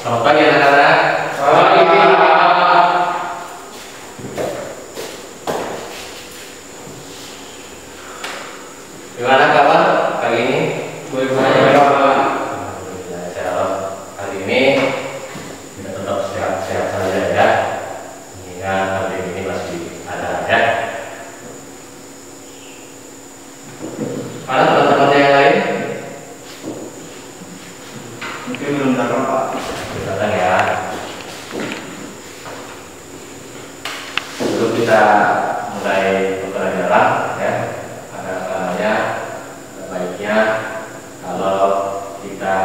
Selamat pagi anak-anak. Selamat pagi, Pak. Gimana kabar pagi ini? Baik-baik, Pak. Saya harap hari ini kita tetap sehat-sehat saja ya. Mengingat hari ini masih ada ya. Mana teman-teman yang lain? Mungkin belum datang, Pak. Sudah datang ya. Sebelum kita mulai pembelajaran ya, ada kalanya baiknya kalau kita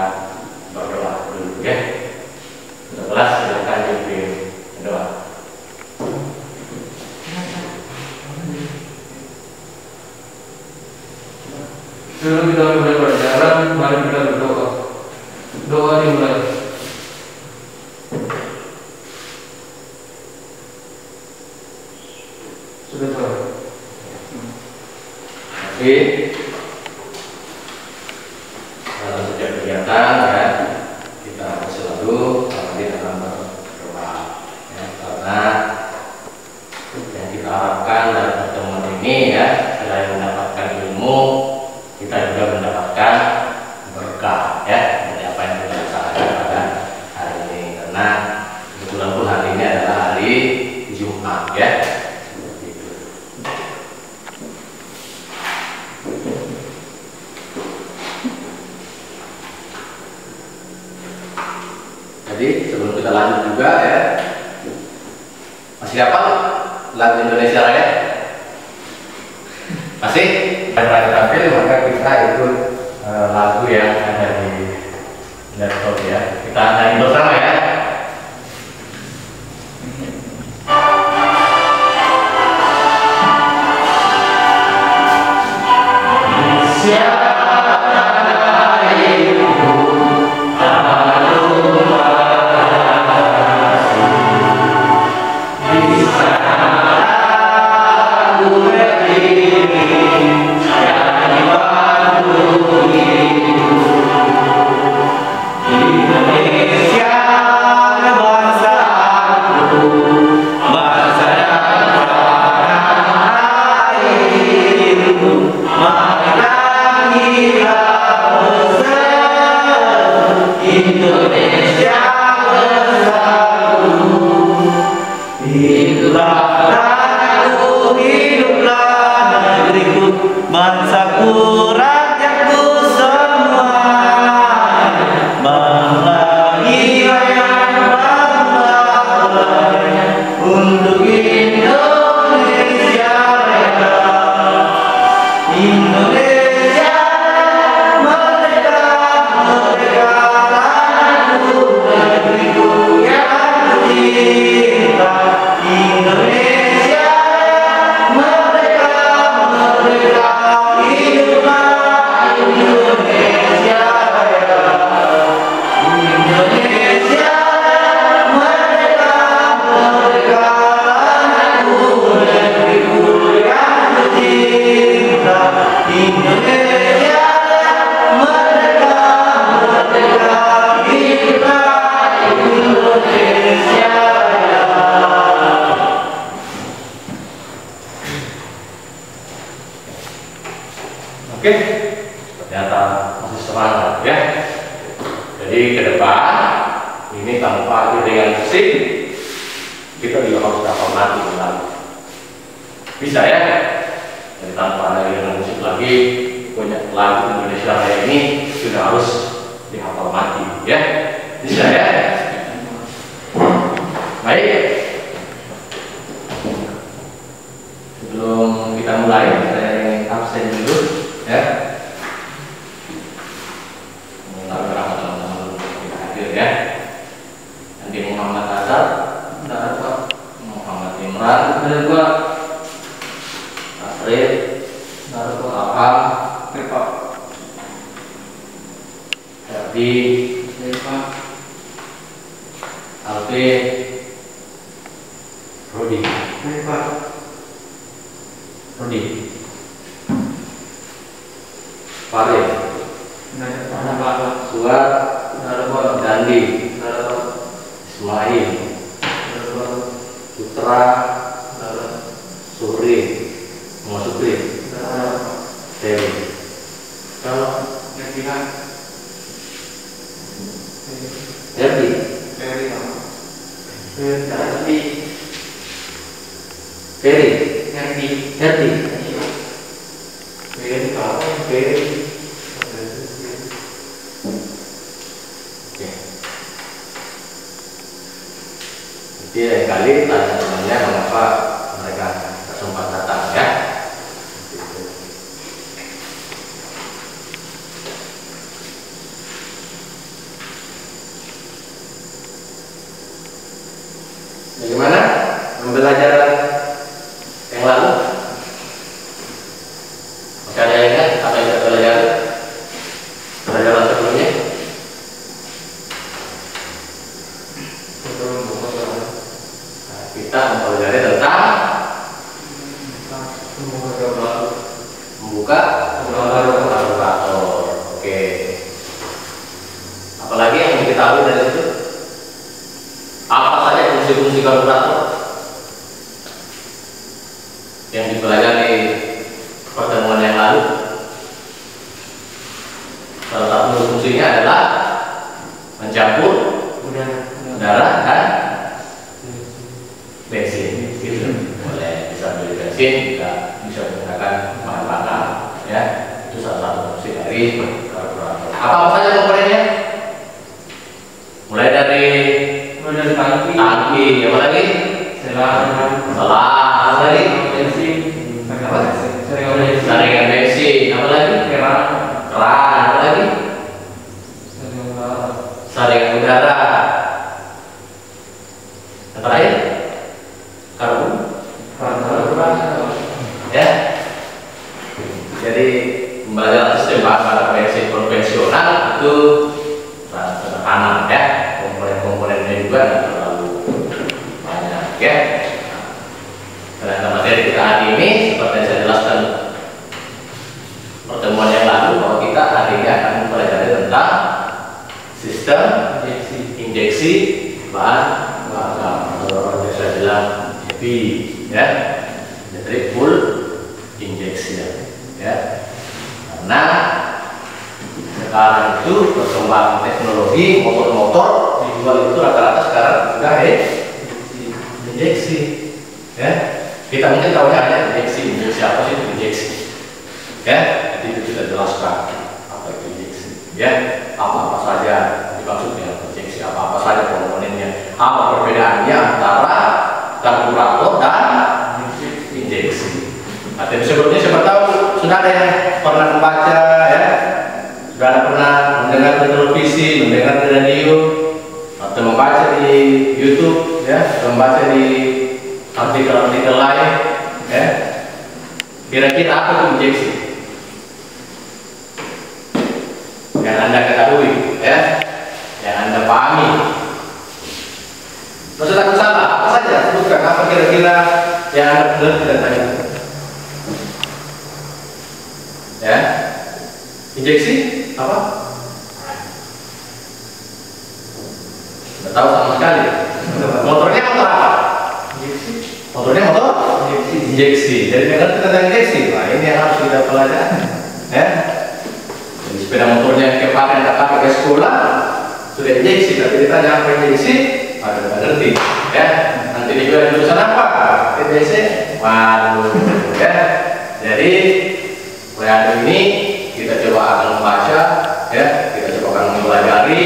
berdoa dulu ya. Sudah kelas silakan dipimpin berdoa. Sebelum kita mulai pelajaran, mari kita berdoa. Doa dimulai. Sudah tahu. Oke. Dalam setiap kegiatan ya, kita harus selalu di dalam berdoa ya, karena yang kita harapkan dalam pertemuan ini ya, selain mendapatkan ilmu, kita juga mendapatkan berkah ya dari apa yang kita laksanakan pada hari ini, karena kebetulan pun hari ini adalah hari Jumat ya. Seperti itu. Jadi sebelum kita lanjut juga ya, masih hafal lagu Indonesia Raya? Masih? Pada tampil maka kita ikut lagu yang ada di laptop ya. Kita nyanyi bersama ya. Bangsaku, rakyatku semua, menyanyi yang bangga untuk Indonesia Raya. Indonesia merdeka, merdeka tanahku, negeriku yang kucinta. Indonesia merdeka, merdeka. Hiduplah Indonesia Raya. Indonesia merdeka, merdeka tanahku, negeriku yang kucinta. Indonesia merdeka, merdeka. Hiduplah Indonesia Raya. Oke, ternyata masih semangat ya. Jadi ke depan ini tanpa iringan musik kita juga harus menghormati lagu. Bisa ya? Jadi tanpa ada iringan musik lagi, punya lagu Indonesia Raya ini sudah harus dihafal mati ya. Bisa ya? Baik. Sebelum kita mulai, saya ingin absen dulu ya. Lalu berapa teman-teman kita hadir ya. Nanti Muhammad Azhar, ada Pak. Muhammad Imran, ada Pak. Asrid, ada Pak. Aham, ada Pak. Herdi, ada Pak. Alvin, Rudi, ada Pak. Rudi, Farid, Ada Pak. Suat, ada Pak. Dandi, ada Pak. Ismail, Putra, Suri, Muhammad Sukri, Dewi. Kalau yang bilang Herdi, Ferry apa? Ferry, Herdi. Herdi. Ferry apa? Ferry. Oke. Jadi lain kali tanya temannya mengapa mereka tak sempat datang ya. Bagaimana pembelajaran yang lalu? Masih ada yang ingat apa yang kita pelajari? Pelajaran sebelumnya? Nah, kita mempelajari tentang membuka kalkulator. Oke. Apalagi yang diketahui dari itu? Apa saja fungsi-fungsi kalkulator yang dipelajari pertemuan yang lalu? Salah satu fungsinya adalah mencampur udara dan bensin. Gitu. Boleh bisa beli bensin, juga bisa menggunakan bahan bakar. Ya, itu salah satu fungsi dari kalkulator. Apa saja komponennya? Mulai dari tangki, apa lagi? Selang, apa lagi? Saringan bensin, apa lagi? Keran, apa lagi? Saringan udara. Yang terakhir? Karbon. Ya. Jadi pembelajaran sistem bahan bakar bensin konvensional itu sangat sederhana ya. Komponen-komponennya juga tidak terlalu banyak ya. Ternyata materi kita hari ini seperti yang saya jelaskan pertemuan yang lalu bahwa kita hari ini akan mempelajari tentang sistem injeksi bahan bakar atau yang saya bilang HEPI ya. Jadi full injection ya. Karena sekarang itu perkembangan teknologi motor-motor dijual itu rata-rata sekarang sudah injeksi ya. Kita mungkin tahunya hanya injeksi apa sih itu injeksi ya. Jadi itu kita jelaskan apa itu injeksi ya, apa saja dimaksud dengan injeksi, apa saja komponennya, apa perbedaannya antara karburator dan injeksi. Tapi sebelumnya siapa tahu sudah ada yang pernah membaca ya, sudah pernah mendengar di televisi, mendengar di radio, atau membaca di YouTube ya, membaca di artikel-artikel lain ya. Kira-kira apa itu injeksi yang Anda ketahui ya, yang Anda pahami? Maksud aku salah, apa saja sebutkan apa kira-kira yang Anda mengerti tentang itu ya. Injeksi apa? Tidak tahu sama sekali. Motornya motor apa? Motornya motor injeksi. Jadi mengerti tentang injeksi. Nah, ini yang harus kita pelajari ya. Jadi sepeda motornya yang pakai Anda pakai ke sekolah sudah injeksi, tapi ditanya apa injeksi, ada nggak ngerti ya. Nanti dijual jurusan apa? TBC. Waduh ya. Jadi hari ini kita coba akan membaca ya, kita coba akan mempelajari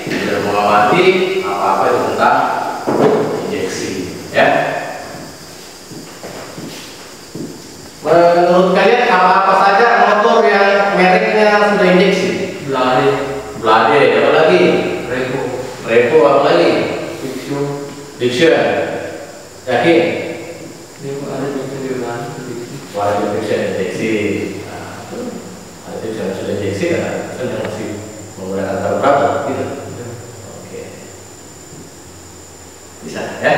dan mengamati apa-apa itu tentang injeksi ya. Menurut kalian apa-apa saja motor yang mereknya sudah injeksi? Blade, apa lagi? Revo, apa lagi? Diction. Yakin? Wajib Diction injeksi. Ada yang sudah injeksi kan? Sudah masih menggunakan karburator gitu. Oke. Bisa ya?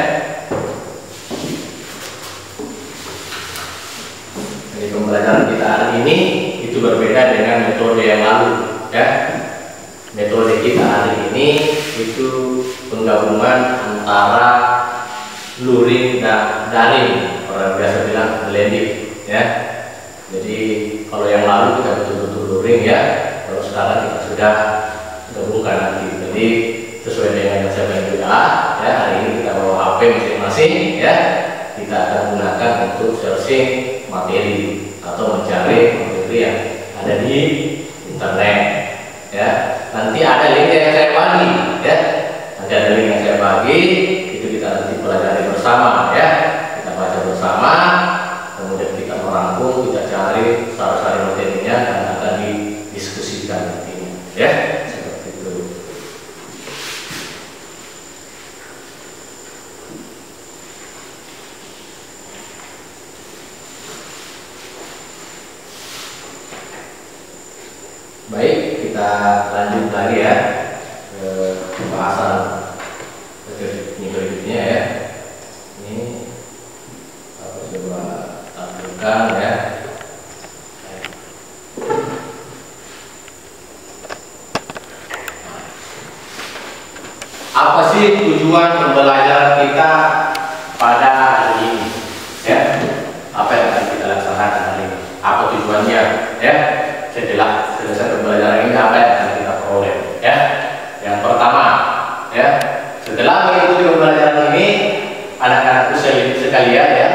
Jadi pembelajaran kita hari ini itu berbeda dengan metode yang lalu ya. Metode kita hari ini itu penggabungan turing daring, orang biasa bilang blended ya. Jadi kalau yang lalu kita betul-betul luring ya, kalau sekarang kita sudah gabungkan nanti. Jadi sesuai dengan yang saya bilang juga ya, hari ini kita bawa HP masing-masing ya, kita akan gunakan untuk searching materi atau mencari materi yang ada di internet ya. Nanti ada link yang saya bagi ya, nanti ada link yang saya bagi, itu kita nanti pelajari bersama ya, kita baca bersama, kemudian kita merangkum, kita cari sari-sari materinya dan akan didiskusikan nantinya ya, seperti itu. Baik, kita lanjut lagi ya ke pembahasan berikutnya ya. Ini aku coba tampilkan ya. Apa sih tujuan pembelajaran kita pada hari ini? Ya, apa yang akan kita laksanakan hari ini? Apa tujuannya? Ya, setelah selesai pembelajaran ini apa yang akan kita peroleh? Ya, yang pertama, ya, setelah mengikuti pembelajaran ini, anak-anakku sekalian ya,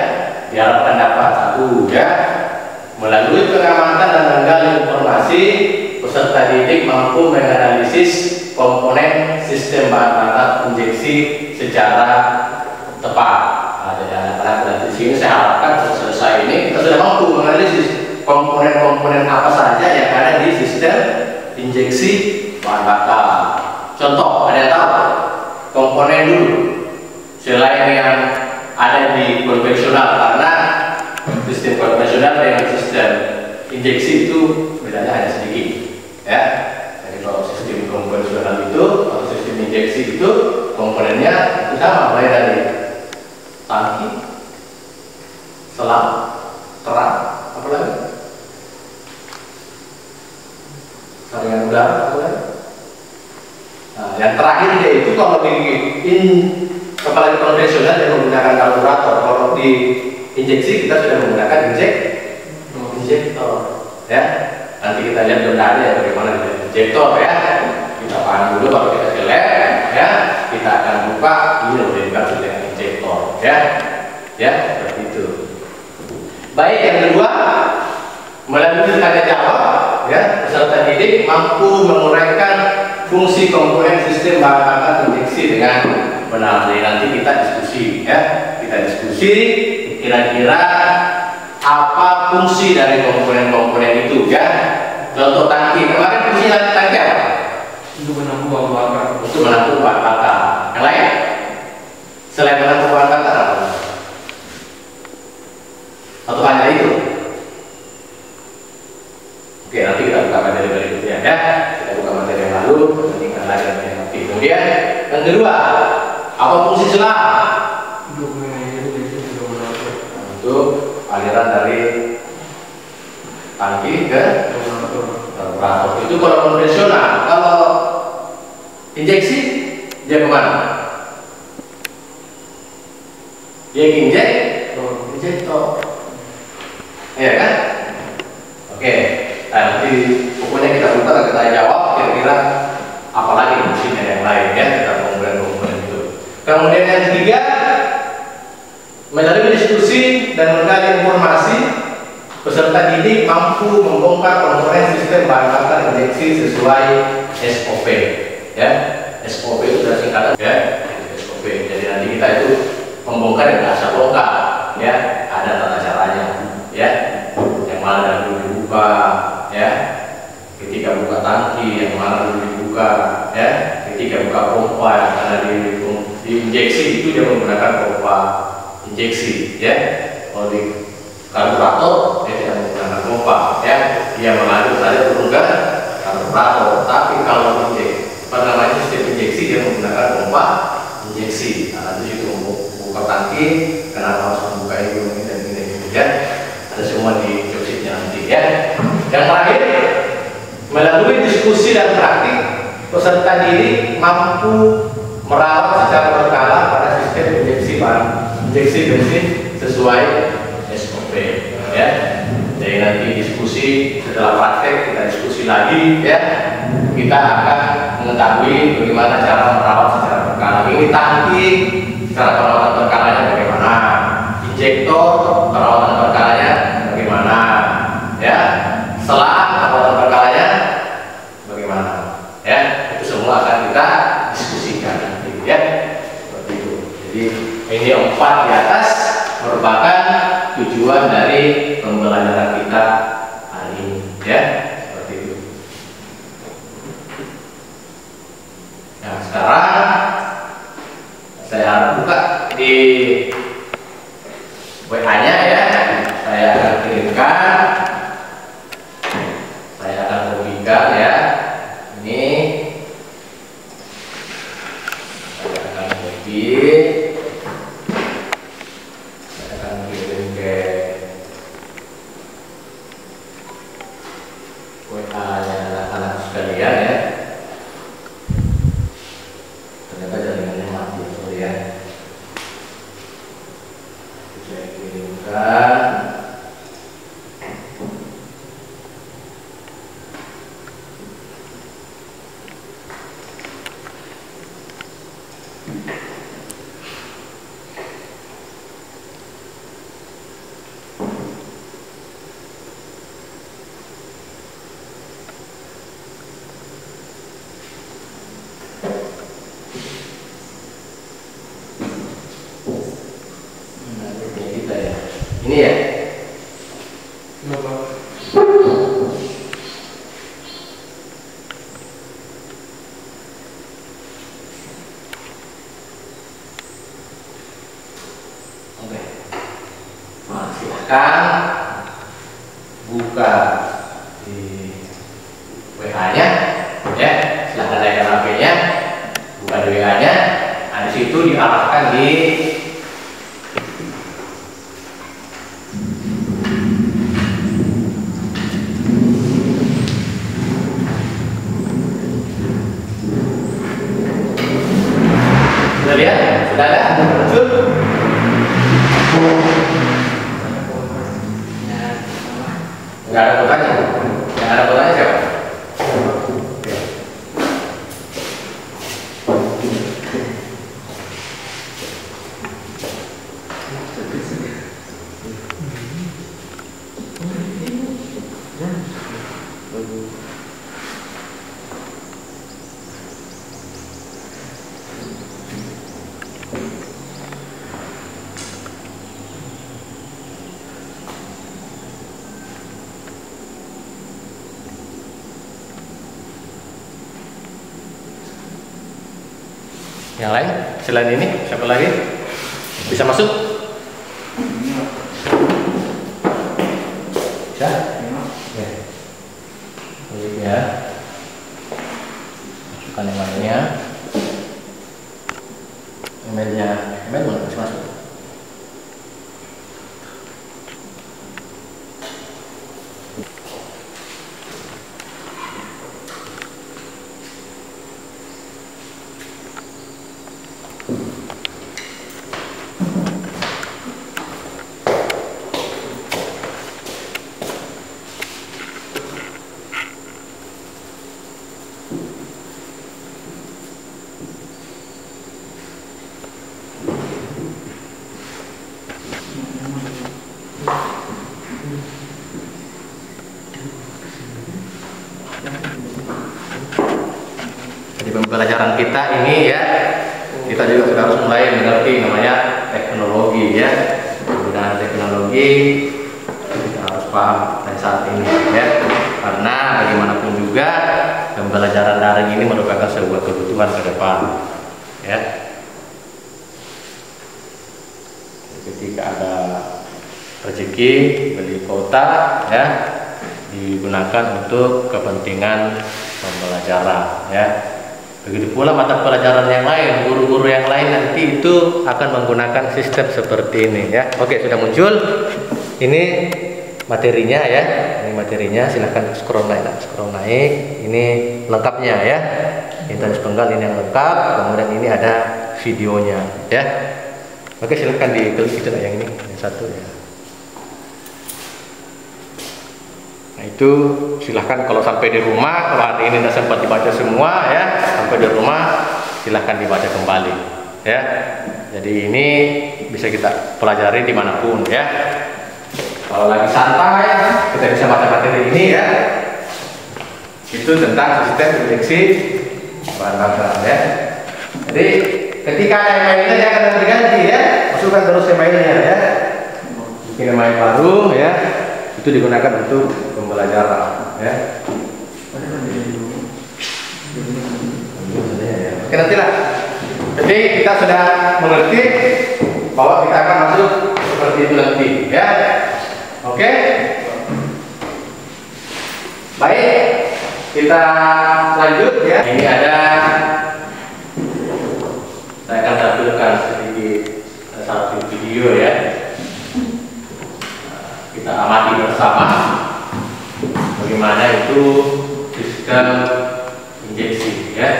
diharapkan dapat satu ya, melalui pengamatan dan menggali informasi, peserta didik mampu menganalisis komponen sistem bahan bakar injeksi secara tepat. Nah, jadi anak-anak nanti di sini saya harapkan selesai ini kita sudah mampu menganalisis komponen-komponen apa saja yang ada di sistem injeksi bahan bakar. Contoh, ada yang tahu komponen dulu selain yang ada di konvensional, karena sistem konvensional dengan sistem injeksi itu bedanya hanya sedikit ya. Jadi kalau sistem konvensional itu atau sistem injeksi itu komponennya itu sama, mulai dari tangki, selang, keran, apa lagi? Saringan udara, apa lagi? Nah, yang terakhir dia itu kalau di kepala konvensional yang menggunakan karburator, kalau di injeksi kita sudah menggunakan injektor ya. Nanti kita lihat detailnya ya bagaimana di injektor ya. Kita paham dulu kalau kita ke lab ya, kita akan buka ini loh dimaksud dengan injektor ya. Ya, seperti itu. Baik, yang kedua, melalui tanya jawab ya, peserta didik mampu menguraikan fungsi komponen sistem bahan bakar injeksi dengan benar. Jadi nanti kita diskusi ya, kita diskusi kira-kira apa fungsi dari komponen-komponen itu ya. Contoh tangki, kemarin fungsinya tangki apa? Untuk menampung bahan bakar. Untuk menampung bahan bakar. Yang lain? Selain menampung bahan bakar apa? Atau hanya itu? Oke, nanti kita buka materi berikutnya ya. Kita buka materi yang lalu, bandingkan lagi dengan yang nanti. Kemudian yang kedua, apa fungsi selang? Untuk aliran dari tangki ke karburator. Itu kalau konvensional. Kalau injeksi dia kemana? Dia injektor. Iya kan? Oke. Nah, nanti pokoknya kita buka dan kita jawab kira-kira apalagi fungsinya yang lain ya, kita komponen-komponen itu. Kemudian yang ketiga, melalui diskusi dan menggali informasi, peserta didik mampu membongkar komponen sistem bahan bakar injeksi sesuai SOP ya. SOP itu sudah singkatan ya, SOP. Jadi nanti kita itu membongkar yang asal bongkar ya, ada tata caranya ya, yang mana dulu dibuka ya, ketika buka tangki yang mana dulu dibuka ya, ketika buka pompa yang ada di injeksi itu dia menggunakan pompa injeksi ya. Kalau di karburator dia tidak menggunakan pompa ya, dia mengalir saja turun ke karburator. Tapi kalau sistem injeksi dia menggunakan pompa injeksi. Nah, nanti itu membuka tangki, kenapa harus membuka ini dan ini ya, ada semua di jokesnya nanti ya. Yang terakhir, melalui diskusi dan praktik, peserta didik mampu merawat secara berkala pada sistem injeksi bahan injeksi bensin sesuai SOP ya. Jadi nanti diskusi setelah praktek kita diskusi lagi ya. Kita akan mengetahui bagaimana cara merawat secara berkala. Ini tangki, cara perawatan berkalanya bagaimana, injektor perawatan berkalanya bagaimana ya, selang perawatan berkalanya bagaimana ya. Itu semua akan kita diskusikan nanti ya. Seperti itu. Jadi ini 4 di atas merupakan tujuan dari pembelajaran kita hari ini ya. Seperti itu. Nah, sekarang saya buka di WA-nya ya. Saya akan kirimkan, saya akan kopikan ya. Ini saya akan copy, saya akan kirim ke WA-nya anak-anak sekalian ya. Ternyata jaringannya mati, sorry ya. Saya kirimkan. Ini ya. Oke. Nah, silahkan buka di WA-nya ya. Silahkan naikkan HP-nya, buka di WA-nya. Nah, di situ diarahkan di sudah lihat? Sudah ada? Muncul? Nggak ada kotanya? Yang ada kotanya siapa? Yang lain selain ini siapa lagi bisa masuk? Bisa? Ya. Ya. Masukkan emailnya. Email boleh masuk. Jadi pembelajaran kita ini ya, kita juga sudah harus mulai mengerti namanya teknologi ya. Penggunaan teknologi kita harus paham dari saat ini ya. Karena bagaimanapun juga pembelajaran daring ini merupakan sebuah kebutuhan ke depan ya. Ketika ada rezeki beli kuota ya, digunakan untuk kepentingan pembelajaran ya. Begitu pula mata pelajaran yang lain, guru-guru yang lain nanti itu akan menggunakan sistem seperti ini ya. Oke, sudah muncul. Ini materinya ya. Ini materinya, silahkan scroll naik. Ini lengkapnya ya. Ini tadi sepenggal ini yang lengkap. Kemudian ini ada videonya ya. Oke, silakan diklik itu yang ini, yang satu ya. Nah itu silahkan kalau sampai di rumah, kalau hari ini tidak sempat dibaca semua ya, sampai di rumah silahkan dibaca kembali ya. Jadi ini bisa kita pelajari dimanapun ya. Kalau lagi santai kita bisa baca materi ini ya. Itu tentang sistem injeksi bahan bakar ya. Jadi ketika emailnya jangan ganti-ganti ya, masukkan terus emailnya ya. Bikin email baru ya. Itu digunakan untuk pembelajaran ya. Oke, nantilah. Jadi kita sudah mengerti bahwa kita akan masuk seperti itu nanti ya. Oke. Baik, kita lanjut ya. Ini ada, saya akan tampilkan sedikit satu video ya. Kita amati bersama bagaimana itu sistem injeksi ya.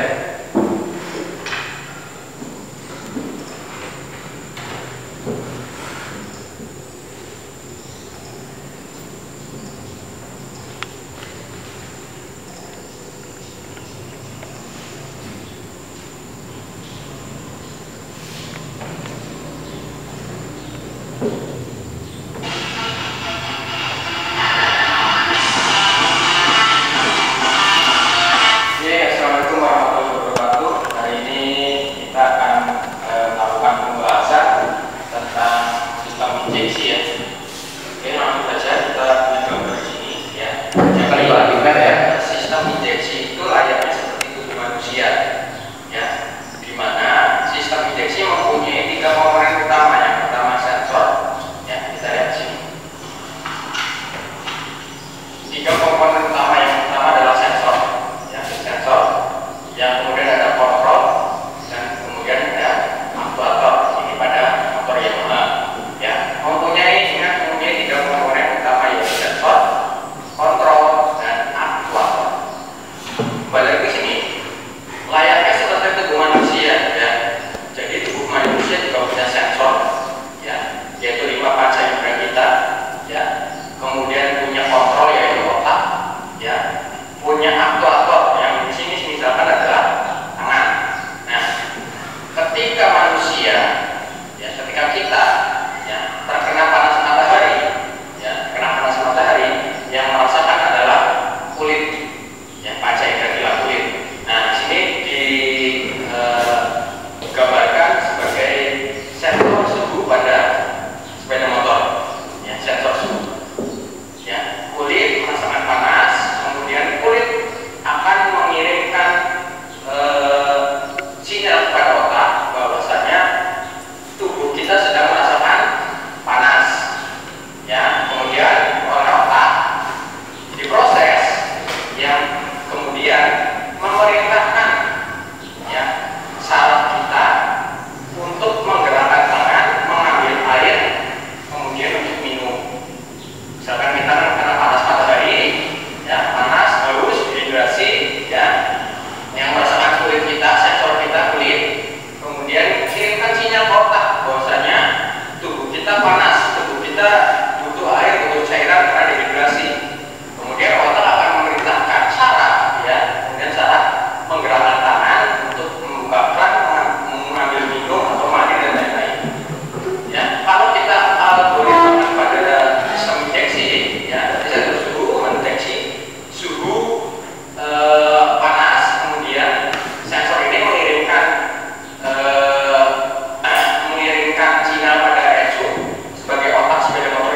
Mengirimkan sinyal pada ECU sebagai otak sepeda motor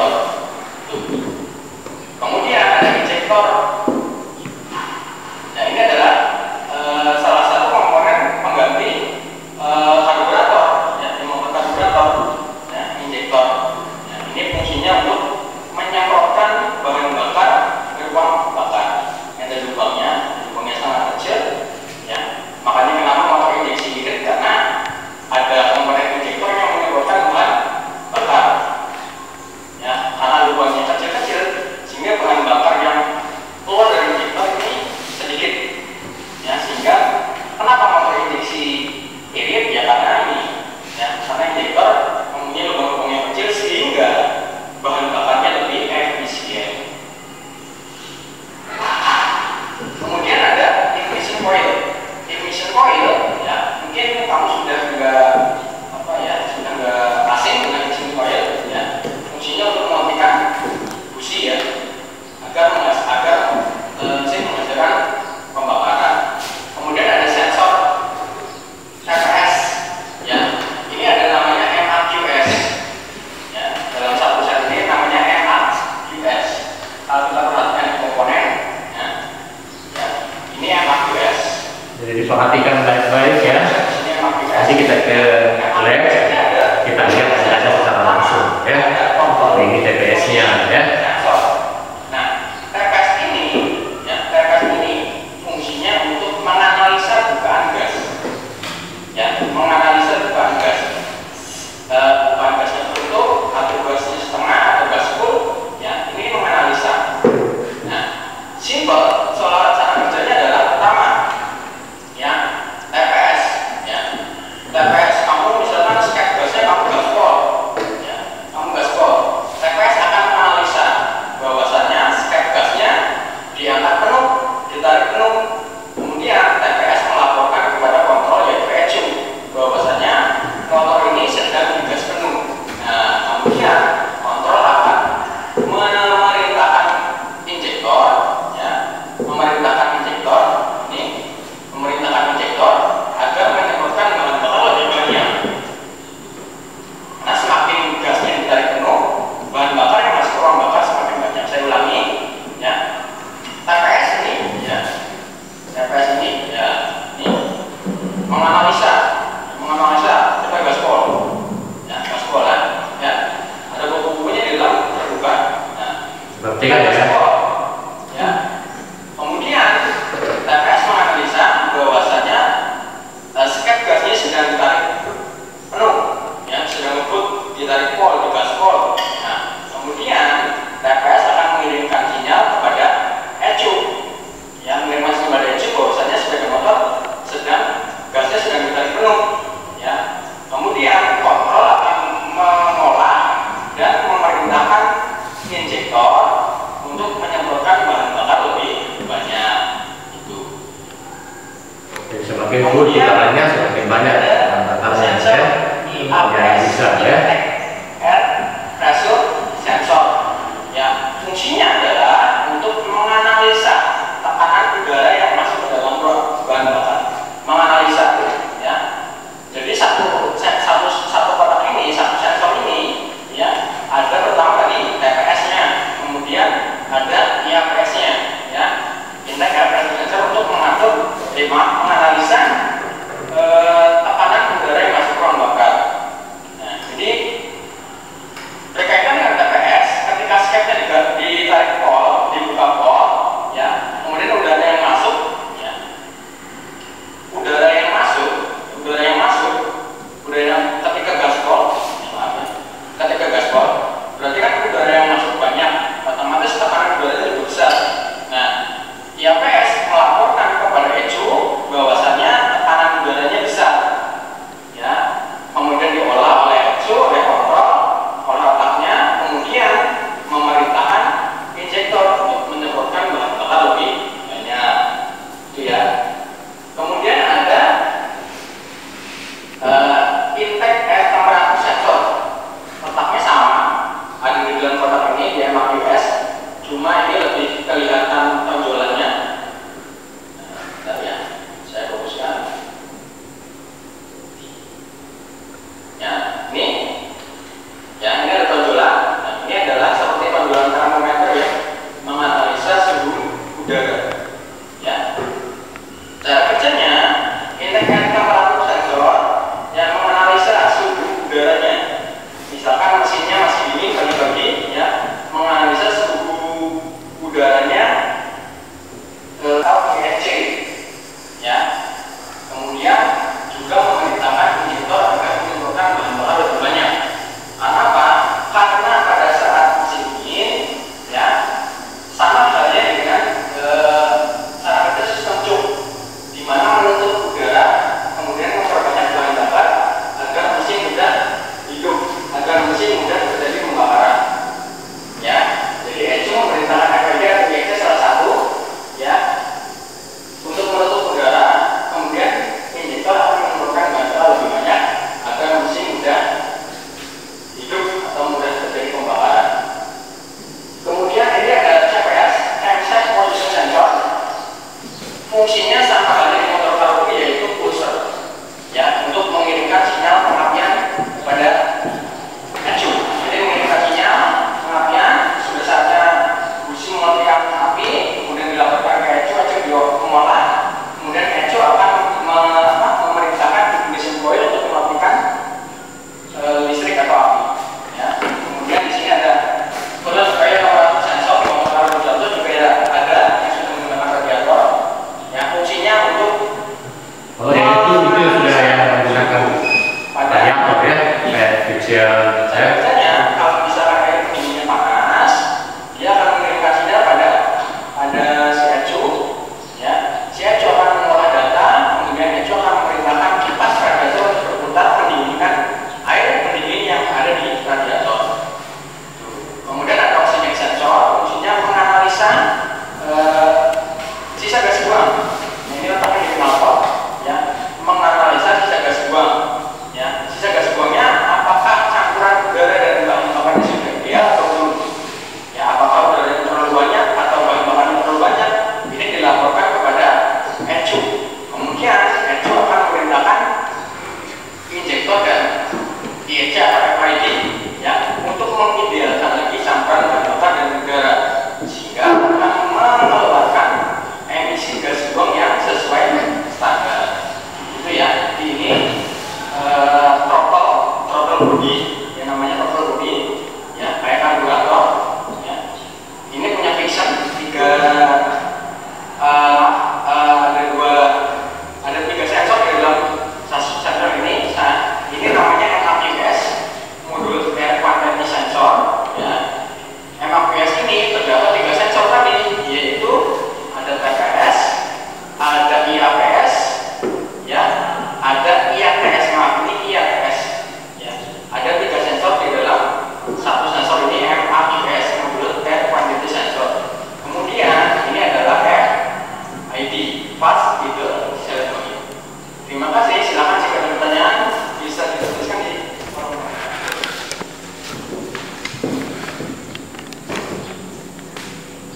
injektor. Tuh. Kemudian ada injektor. Nah, ini adalah salah satu komponen pengganti karburator, ya, motor karburator, ya, injektor. Nah, ini fungsinya untuk menyemprotkan bahan bakar ke ruang bakar. Ada lubangnya sangat kecil, ya. Makanya kenapa motor injeksi irit, karena ada komponen injektor yang menyemprotkan bahan bakar, ya, karena lubangnya kecil-kecil sehingga bahan bakar yang keluar dari injektor ini sedikit, ya, sehingga kenapa motor injeksi irit, ya karena ini, ya, karena injektor mempunyai lubang-lubang yang kecil sehingga bahan bakarnya lebih efisien. Kemudian ada ignition coil. Ignition coil, ya, mungkin kamu sudah enggak sudah enggak asing dengan ignition coil, ya. Fungsinya untuk mematikan busi, ya, agar mesin menghasilkan pembakaran. Kemudian ada sensor TPS, ya. Ini ada namanya MAQS, ya. Dalam satu set ini namanya MAQS. Kalau kita perhatikan komponen, ya, ini MAQS. Jadi diperhatikan baik-baik, ya. Nanti kita ke lab, kita lihat ada secara langsung, ya. Ini TPS-nya, ya. Nah, TPS ini, ya, TPS ini fungsinya untuk menganalisa bukaan gas, ya, menganalisa bukaan gas. Bukaan gasnya tertutup atau gasnya setengah atau gas full, ya, ini menganalisa. Nah, simple soal cara kerjanya adalah pertama, ya, TPS, ya, TPS kamu misalkan skep gasnya kamu gaspol, ya, kamu gaspol, TPS akan menganalisa bahwasannya skep gasnya diangkat penuh, ditarik penuh, kemudian TPS melaporkan kepada kontrol yaitu ECU bahwasannya motor ini sedang digas penuh. Nah, kemudian kontrol akan memerintahkan injektor, ya, memerintahkan injektor agar menyemprotkan bahan bakar lebih banyak. Nah, semakin gasnya ditarik penuh, bahan bakar yang masuk ke ruang bakar semakin banyak. Saya ulangi, ya. TPS ini, ya, ini menganalisa kita gaspol, ya, gaspol, ya. Ada buku-bukunya di dalam terbuka. Nah, Berarti kan, ya. ya. Kemudian TPS menganalisa bahwasanya skep gasnya sedang ditarik penuh, ya, sedang ngebut, ditarik pol, digaspol. Nah, kemudian TPS akan mengirimkan sinyal kepada ECU, yang mengirimkan sinyal kepada ECU bahwasanya sepeda motor gasnya sedang ditarik penuh, ya. Kemudian kontrol akan mengolah dan memerintahkan injektor untuk menyemprotkan bahan bakar lebih banyak. Itu. Jadi semakin full putarannya semakin banyak bahan bakarnya, ya. Yang bisa, ya. Air pressure sensor, ya, fungsinya adalah untuk menganalisa tekanan udara yang masuk ke dalam bahan bakar, menganalisa, ya. Jadi satu kotak ini, satu sensor ini, ya, ada pertama tadi TPS-nya, kemudian ada IAPS-nya, ya, Index Air Pressure Sensor, untuk menganalisa tekanan udara yang masuk ke ruang bakar. Nah, jadi berkaitan dengan TPS, ketika skepnya ditarik pol, dibuka pol, ya, kemudian udara yang masuk, ya, udara yang ketika gaspol, ketika gaspol, berarti kan udara yang masuk banyak, otomatis tekanan udaranya lebih besar. Nah, IAPS melaporkan kepada ECU bahwasannya tekanan udaranya besar, ya, kemudian diolah oleh ECU, oleh kontrol, oleh otaknya, kemudian memerintahkan injektor untuk menyemprotkan bahan bakar lebih banyak, itu, ya. Kemudian ada intake air temperature sensor, letaknya sama, ada di dalam kotak ini, di MAQS, cuma ini lebih kelihatan tonjolannya. Bentar, ya, saya fokuskan. Ya, ini ada tonjolan. Nah, ini adalah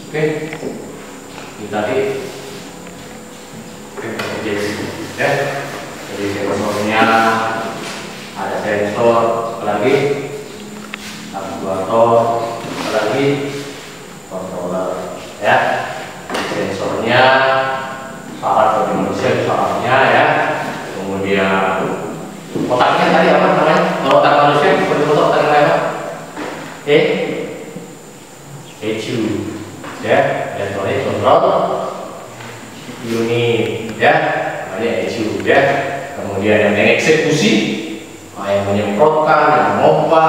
Oke, ini tadi ya. Jadi sensornya ada sensor, apalagi aktuator, apalagi controller ya. Sensornya saraf bagi manusia, sarafnya ya. Kemudian otaknya tadi apa namanya? Kalau otak manusia seperti otak yang lain ECU ya, electronic control unit ya, namanya ECU ya. Kemudian yang mengeksekusi, yang menyemprotkan, yang memompa,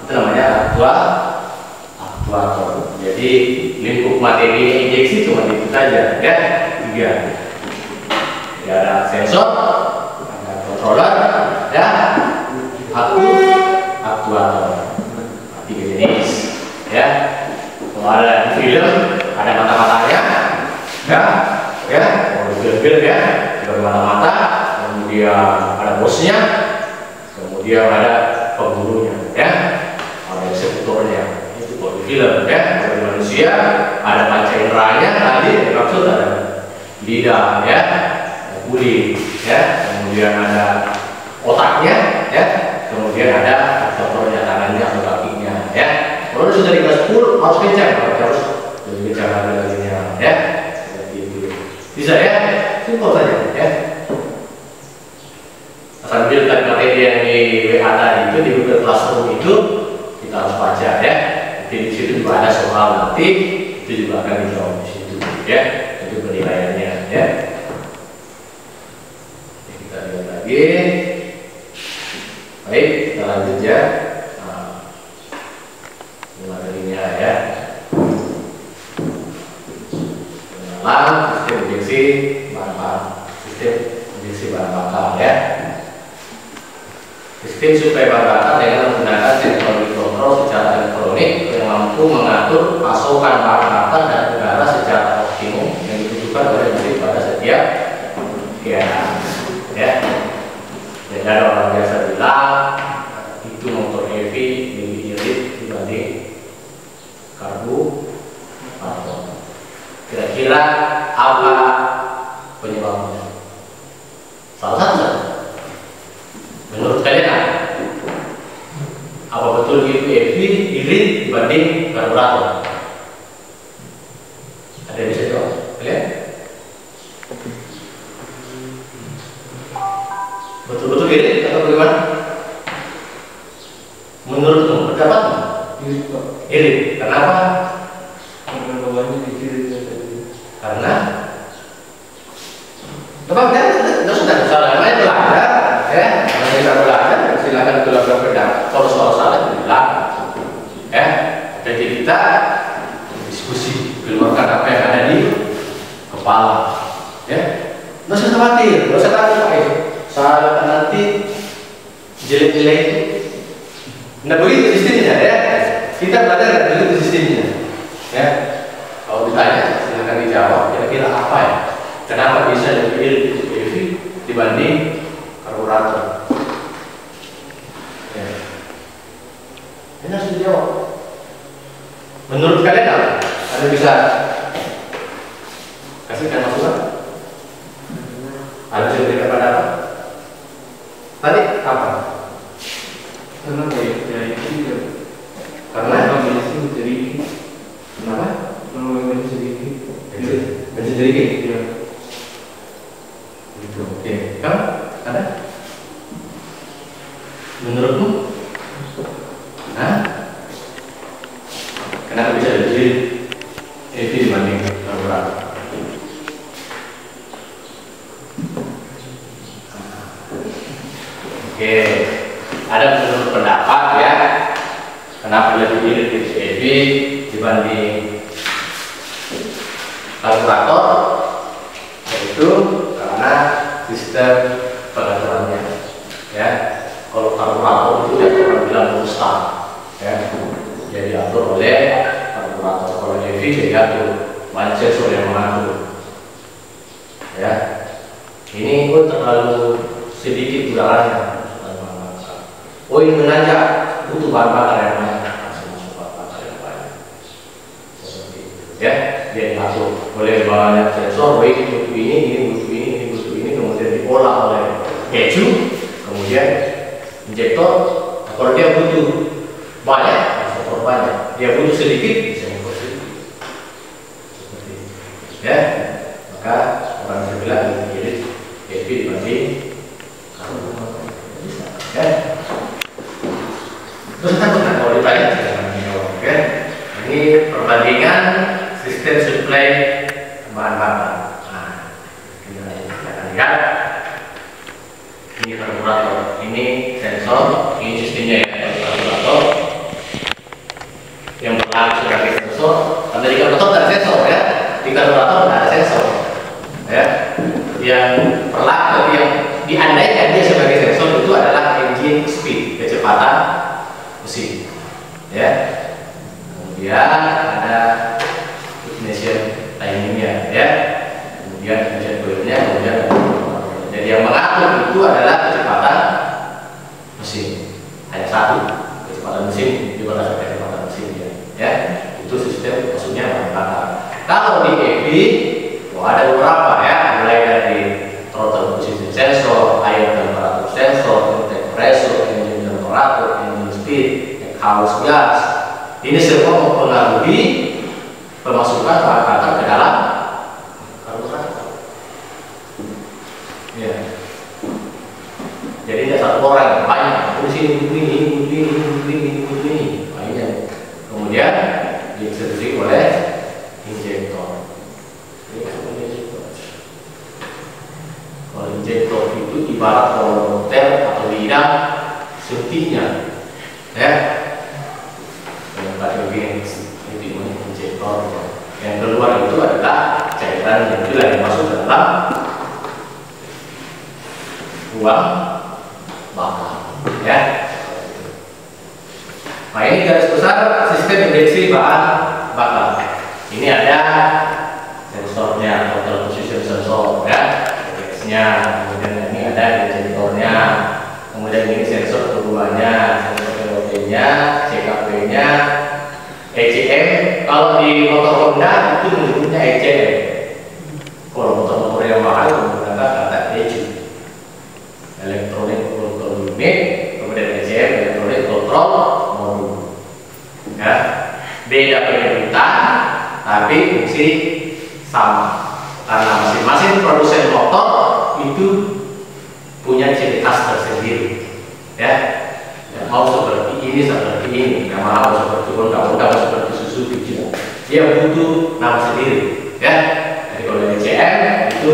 itu namanya aktuator. Jadi lingkup materi injeksi cuma itu saja ya, 3. Jadi ada sensor, ada controller ya, aktuator. 3 jenis ya. Kalau ada di film ada mata-matanya ya, film ya, sebagai mata-mata. Kemudian ada bosnya, kemudian ada pembunuhnya ya, ada eksekutornya. Itu kalau di film ya. Kalau di manusia ada panca inderanya, tadi maksud ada lidah ya, kulit ya, kemudian ada otaknya ya, kemudian ada aktuatornya, tangannya atau kakinya ya. Kalau sudah digas full harus kencang, harus lebih kencang lagi ya. Seperti itu. Bisa ya? Simpel saja ya. Sambil tadi materi yang di WA tadi itu di Google Classroom itu kita harus baca ya. Di situ juga ada soal nanti, itu juga akan dijawab di situ ya. Itu penilaiannya ya. Kita lihat lagi. Baik, kita lanjut ya. Materinya ya. Pengenalan sistem injeksi bahan bakar ya. Sistem suplai bahan bakar dengan menggunakan teknologi kontrol secara elektronik yang mampu mengatur pasokan bahan bakar dan udara secara optimum yang ditujukan oleh mesin pada setiap keadaan ya. Jadi ada orang biasa bilang itu motor EV lebih irit dibanding karburator. Kira-kira apa penyebabnya? Salah satu saja. Menurut kalian apa betul itu EV irit dibanding karburator? Ada yang bisa jawab? Kalian? Betul-betul irit atau bagaimana? Menurutmu, pendapatmu? Irit. Kenapa? Karena bawahnya dikiri Karena tidak sudah salah namanya belajar ya. Kalau kita belajar silakan belajar pendapat. Kalau soal salah bilang ya. Jadi kita diskusi, keluarkan apa yang ada di kepala ya. Nggak usah khawatir, nggak usah takut salah nanti jelek-jelek itu. Nah begitu sistemnya ya. Kita belajar dari begitu sistemnya ya. Kalau ditanya silakan dijawab kira-kira apa ya, kenapa bisa lebih EV dibanding karburator ya. Ini harus dijawab. Menurut kalian apa? Ada bisa kasihkan masukan? Ada yang berikan pendapat? Tadi apa? karena dari itu Karena bensin sedikit. kenapa? Kalau bensin sedikit. Bensin sedikit. Ya. Gitu. Oke. Kamu ada? Menurutmu? Hah? Kenapa bisa lebih EV dibanding karburator? Oke. Ada menurut pendapat ya. Kenapa lebih irit EV dibanding karburator? Yaitu karena sistem pengaturannya ya. Kalau karburator itu ya orang bilang rusak ya, jadi diatur oleh karburator. Kalau EV diatur banyak sensor yang mengatur ya. Ini pun terlalu sedikit udaranya. Oh ini menanjak, butuh bahan bakar yang banyak, masuk bahan bakar yang banyak seperti itu ya. dia diatur oleh banyak sensor, weight butuh ini, kemudian diolah oleh keju, kemudian injektor. Kalau dia butuh banyak, injektor banyak. Dia butuh sedikit, bisa impor sedikit. Seperti itu. Ya, maka orang bisa bilang jadi HP dibanding ya. Terus kan kalau ditanya ya, ini perbandingan sistem suplai bahan bakar. Nah, kita akan lihat ini karburator, ini sensor, ini sistemnya ya, karburator yang berlaku sebagai sensor. Karena di karburator tidak ada sensor ya, di karburator tidak ada sensor ya. Yang berlaku yang diandaikan dia sebagai sensor itu adalah engine speed, kecepatan mesin ya. Kemudian ada ignition timingnya ya, kemudian engine oilnya, kemudian jadi yang mengatur itu adalah kecepatan mesin, hanya satu, kecepatan mesin berdasarkan kecepatan mesin ya. Itu sistem maksudnya bahan bakar. Kalau di EV ada beberapa ya, mulai dari throttle position sensor, air temperature sensor, compressor, engine temperature, engine speed, exhaust gas. Ini semua mempengaruhi pemasukan bahan bakar ke dalam karburator. Ya. Jadi tidak satu orang, banyak. Di sini ini. Banyak. Kemudian dieksekusi oleh injektor. Kalau injektor itu ibarat motor atau lidah suntiknya, ya. Yang bagian itu injektor. Yang keluar itu adalah cairan yang lagi masuk ke dalam ruang bakar, ya. Nah, ini garis besar sistem injeksi bahan bakar. Ini ada sensornya, total position sensor, ya. Kemudian ini ada injektornya, kemudian ini sensor keduanya, sensor POT-nya, CKP-nya, ECM. Kalau di motor Honda itu menyebutnya ECM. Kalau motor-motor yang mahal menggunakan kata ECU, Electronic Control Unit, kemudian ECM, Electronic Control Module. Ya, beda penyebutan, tapi fungsi sama. Karena masing-masing produsen motor itu punya ciri khas tersendiri, ya. Yang mau seperti ini, yang mau seperti Honda seperti Suzuki, dia butuh nama sendiri, ya. Jadi kalau dari CM itu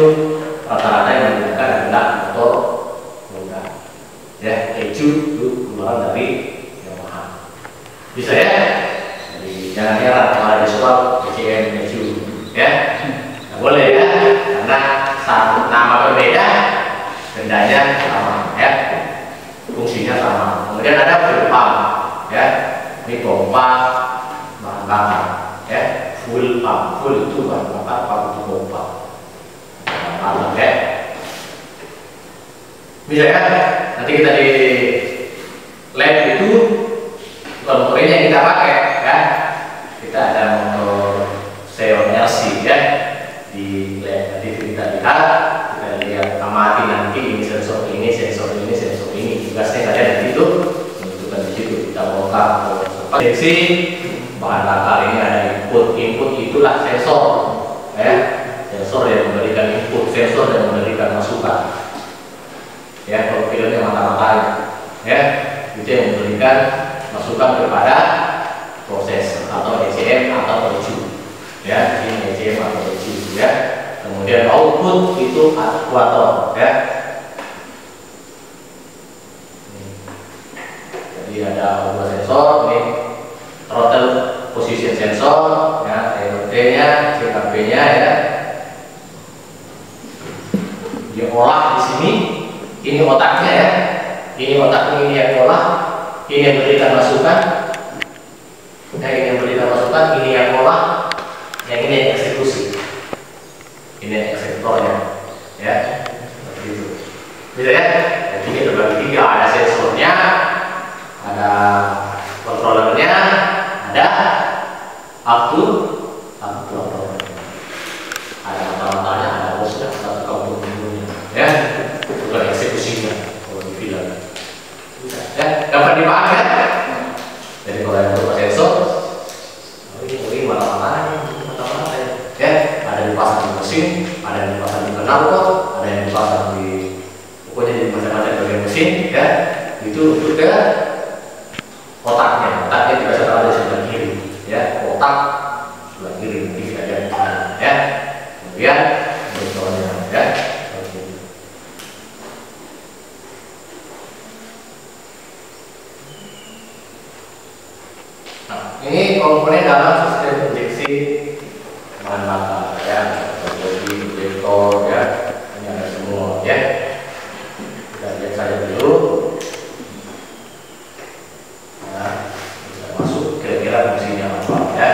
rata-rata yang menggunakan adalah motor Honda, ya. ECU itu keluaran dari Yamaha, bisa ya. Jadi jangan heran kalau ada soal ECM, ECU, ya. Boleh ya, karena satu nama berbeda, bendanya sama, ya, fungsinya sama. Kemudian ada fuel pump, ya, ini pompa bahan bakar, ya, fuel pump, full itu bahan bakar, pump itu pompa, bahan bakar, ya. Bisa ya, nanti kita di lab itu motornya yang kita pakai, ya, kita ada motor Xeon LC, ya. Di lab nanti kita lihat amati nanti ini sensor ini, tugasnya ada di situ, menentukan di situ kita bongkar. Deteksi bahan bakar ini ada input itulah sensor, ya, sensor yang memberikan input, sensor yang memberikan masukan, ya. Kalau filmnya mata-matanya, ya, itu yang memberikan masukan kepada proses atau ECM atau ECU, ya. Ini ECM atau ECU, ya. Kemudian output itu aktuator, ya. Jadi ada dua sensor, ini throttle position sensor, ya, TOT-nya, CKP-nya, ya. Diolah di sini, ini otaknya, ya. Ini otaknya, ini yang olah, ini yang berikan masukan, nah, ini yang berikan masukan, ini yang olah, yang ini yang eksekusi. Ini eksekutornya, ya, seperti itu. Bisa ya? Jadi ini terbagi tiga, ada sensornya, ada controllernya, ada aktuator. penerimaan kan. Jadi kalau yang berupa sensor, ini mana-mana ya, ada yang dipasang di mesin, ada yang dipasang di knalpot, ada yang dipasang di pokoknya di macam-macam bagian mesin ya. Itu untuk ke otaknya juga ada di sebelah kiri ya, otak sebelah kiri nanti ada di kanan ya. Kemudian injektornya ya. Nah, ini komponen dalam sistem injeksi bahan bakar ya, jadi injektor ya, ini ada semua ya. Kita lihat saja dulu. Nah, bisa masuk kira-kira fungsinya apa ya.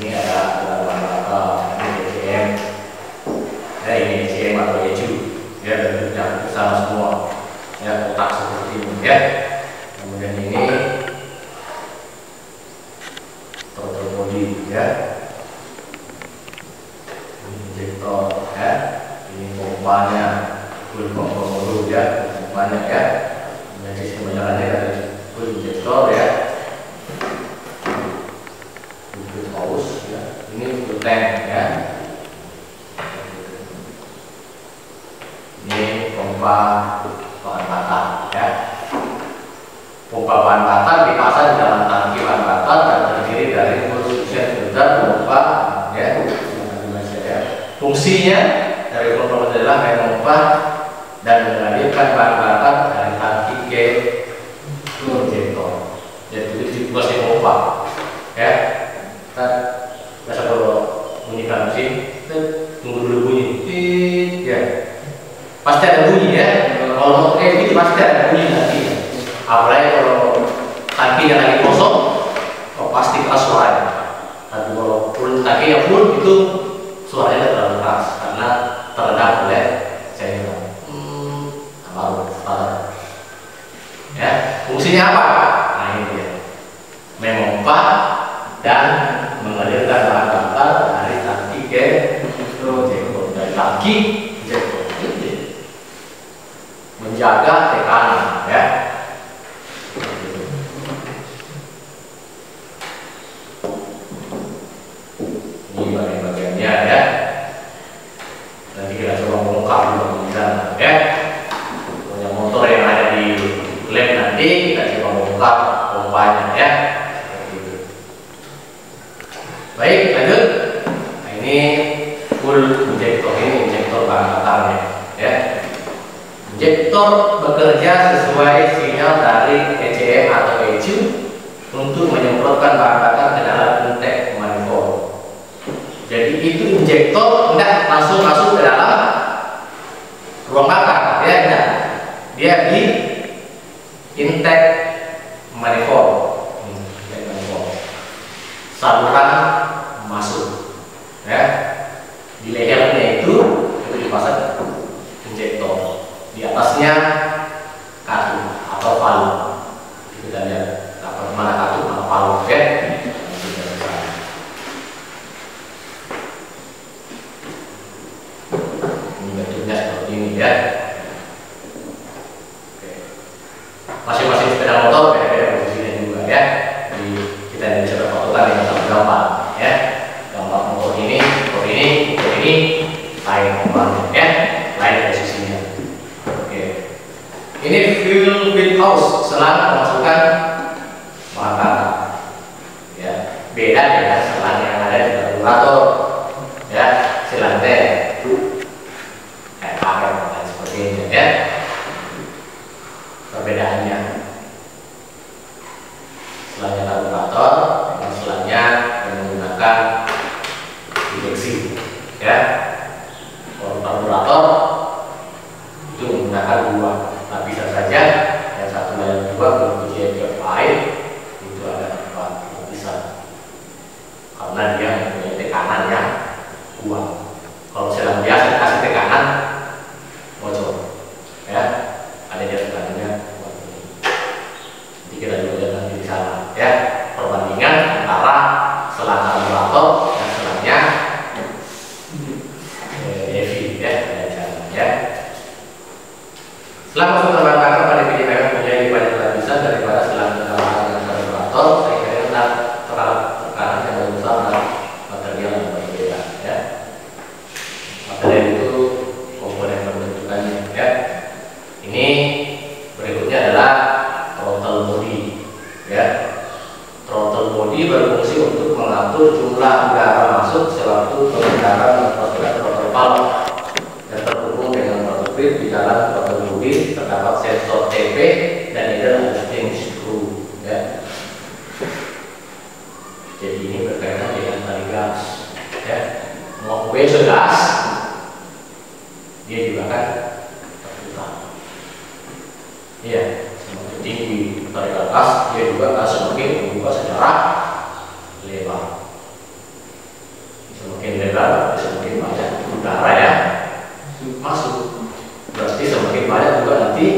Ini ada bahan bakar, ini ECM ya, ini ECM atau ECU ya, bentuknya sama semua ya, kotak seperti ini ya. Kemudian ini throttle body ya, ini injektor ya, ini pompanya, full pompa dulu ya, pompanya ya. Kemudian sistem penyalannya dari full injektor ya, full hose ya, ini full tank ya. Ini pompa bahan bakar ya. Pompa bahan bakar dipasang di dalam tangki bahan bakar dan terdiri dari full suction filter pompa ya. Fungsinya dari pompa adalah memompa dan mengalirkan bahan bakar dari tangki ke injektor. Jadi itu tugasnya pompa ya. Kita biasa kalau bunyikan mesin, tunggu dulu bunyi, ya. Pasti ada bunyi ya. Kalau motor itu pasti ada bunyi nanti. Apalagi kalau tangkinya lagi kosong, pasti keras suaranya. Tapi kalau full tangkinya full itu suaranya terlalu keras karena teredam oleh cairan. Baru ya. Fungsinya apa? Nah ini dia, memompa dan mengalirkan bahan bakar dari tangki ke injektor, dari tangki injektor, menjaga tekanan ya. Ini bagian-bagiannya ya. Nanti kita coba bongkar dulu di sana ya. Punya motor yang ada di lab nanti kita coba bongkar pompanya ya. Seperti itu. Baik, lanjut. Nah, ini full injektor, ini injektor bahan bakarnya ya. Injektor bekerja sesuai sinyal dari ECM atau ECU untuk menyemprotkan bahan bakar ke dalam intake manifold. Jadi itu injektor tidak langsung masuk ke dalam ruang bakar ya, tidak. Dia di intake manifold. Saluran masuk ya. Di lehernya itu dipasang injektor. Di atasnya kartu atau palu. Kita lihat mana kartu, mana palu ya. Ini bentuknya seperti ini ya. Oke. Masing-masing sepeda motor beda-beda posisinya juga ya. Jadi kita bisa berfotokan dengan satu gambar ya. Gambar motor ini, lain gambarnya ya, lain posisinya. Ini fuel feed house, selang pemasukan bahan bakar. Ya, beda dengan selang yang ada di karburator. Ya, selang teh kayak pakai dan seperti ini ya. Perbedaannya selangnya karburator dengan selangnya yang menggunakan injeksi. Ya, kalau karburator itu menggunakan dua. Nah, bisa saja yang satu dan yang dua berfungsi yang lain itu ada empat bisa karena dia mempunyai tekanan yang kuat. Kalau selang biasa kasih tekanan bocor ya, ada dia tekanannya kuat. Nanti kita juga lihat nanti di sana ya, perbandingan antara selang karburator dan selangnya EV ya, ya. Setelah masuk ke bahan bakar pada PDPM menjadi banyak lapisan dari mengatur jumlah udara masuk sewaktu pengendaraan atmosfer rotor valve yang terhubung dengan rotor grid. Di dalam rotor bodi terdapat sensor TP dan needle adjusting screw. Ya. Jadi ini berkaitan dengan tali gas. Ya. Mau gas, dia juga kan terbuka. Iya, semakin tinggi tarik atas, dia juga akan semakin membuka secara lebar. Semakin lebar, semakin banyak udara ya masuk. Berarti semakin banyak juga nanti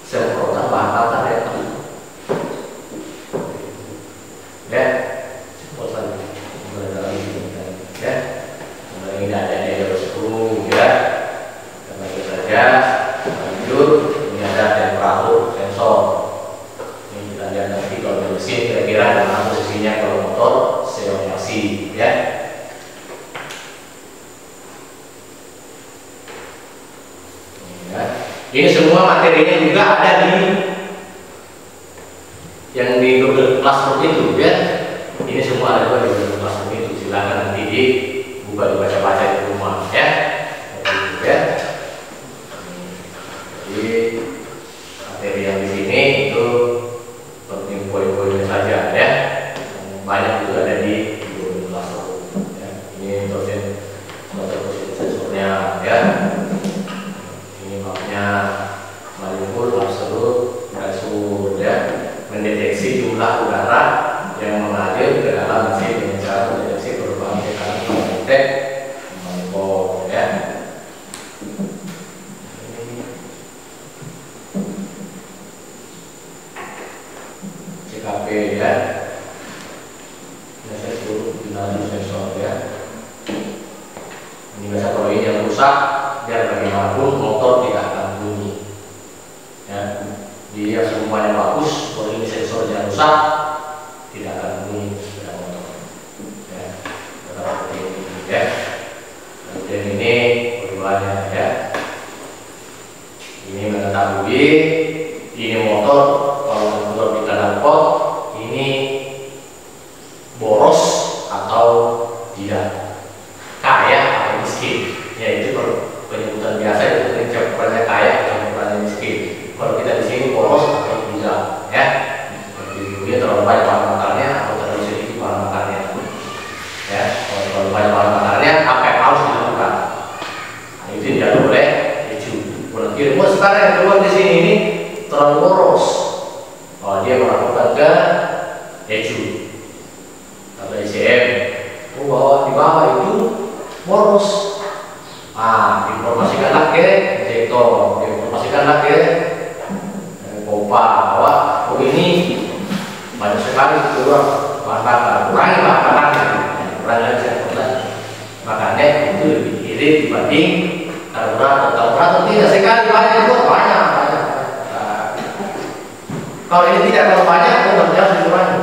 semprotan bahan bakar ya. Ya, semprotan ya. Ini ada needle screw ya. Dan lagi saja lanjut. Ini ada temperatur sensor. Ini kita lihat nanti kalau di mesin kira-kira dengan posisinya kalau motor seonasi ya. Ini semua materinya juga ada di yang di Google Classroom itu ya. Ini semua ada di Google Classroom itu. Silakan nanti dibuka dibaca-baca di rumah ya. Ya. Jadi materi yang di sini itu penting poin-poinnya saja ya. Banyak juga ada di Google Classroom. Ya. Ini dosen sensornya ya. Manifold absolut result ya, mendeteksi jumlah udara yang mengalir ke dalam mesin dengan cara mendeteksi perubahan tekanan magnetik manifold ya. CKP ya, ini saya suruh dinamik sensor ya. Ini biasa kalau ini yang rusak, biar bagaimanapun motor tidak akan bunyi. Ya, dia semuanya bagus, kalau ini sensornya rusak, tidak akan bunyi sepeda motor. Ya, seperti ini ya. Dan ini keduanya ya. Ini mengetahui ini motor kalau motor di dalam pot ini boros atau tidak, kaya atau miskin. Ya itu penyebutan biasa itu campurannya kaya atau campurannya miskin. Kalau kita di sini boros atau tidak, ya. Seperti itu dia terlalu banyak bahan bakarnya atau terlalu sedikit bahan bakarnya. Ya, kalau terlalu banyak bahan bakarnya apa yang harus dilakukan? Nah, itu tidak boleh dicu. Kalau kira sekarang yang keluar di sini ini terlalu boros. Oh, dia melakukan ke ECU atau ICM. Oh, bahwa di bawah itu boros. Informasikanlah ke injektor, informasikanlah ke pompa bahwa oh ini banyak sekali keluar bahan bakar, kurangi bahan bakarnya, kurangi semprotan. Makanya itu lebih irit dibanding karburator. Karburator tidak sekali banyak keluar banyak. Kalau ini tidak kalau banyak, oh harus dikurangi.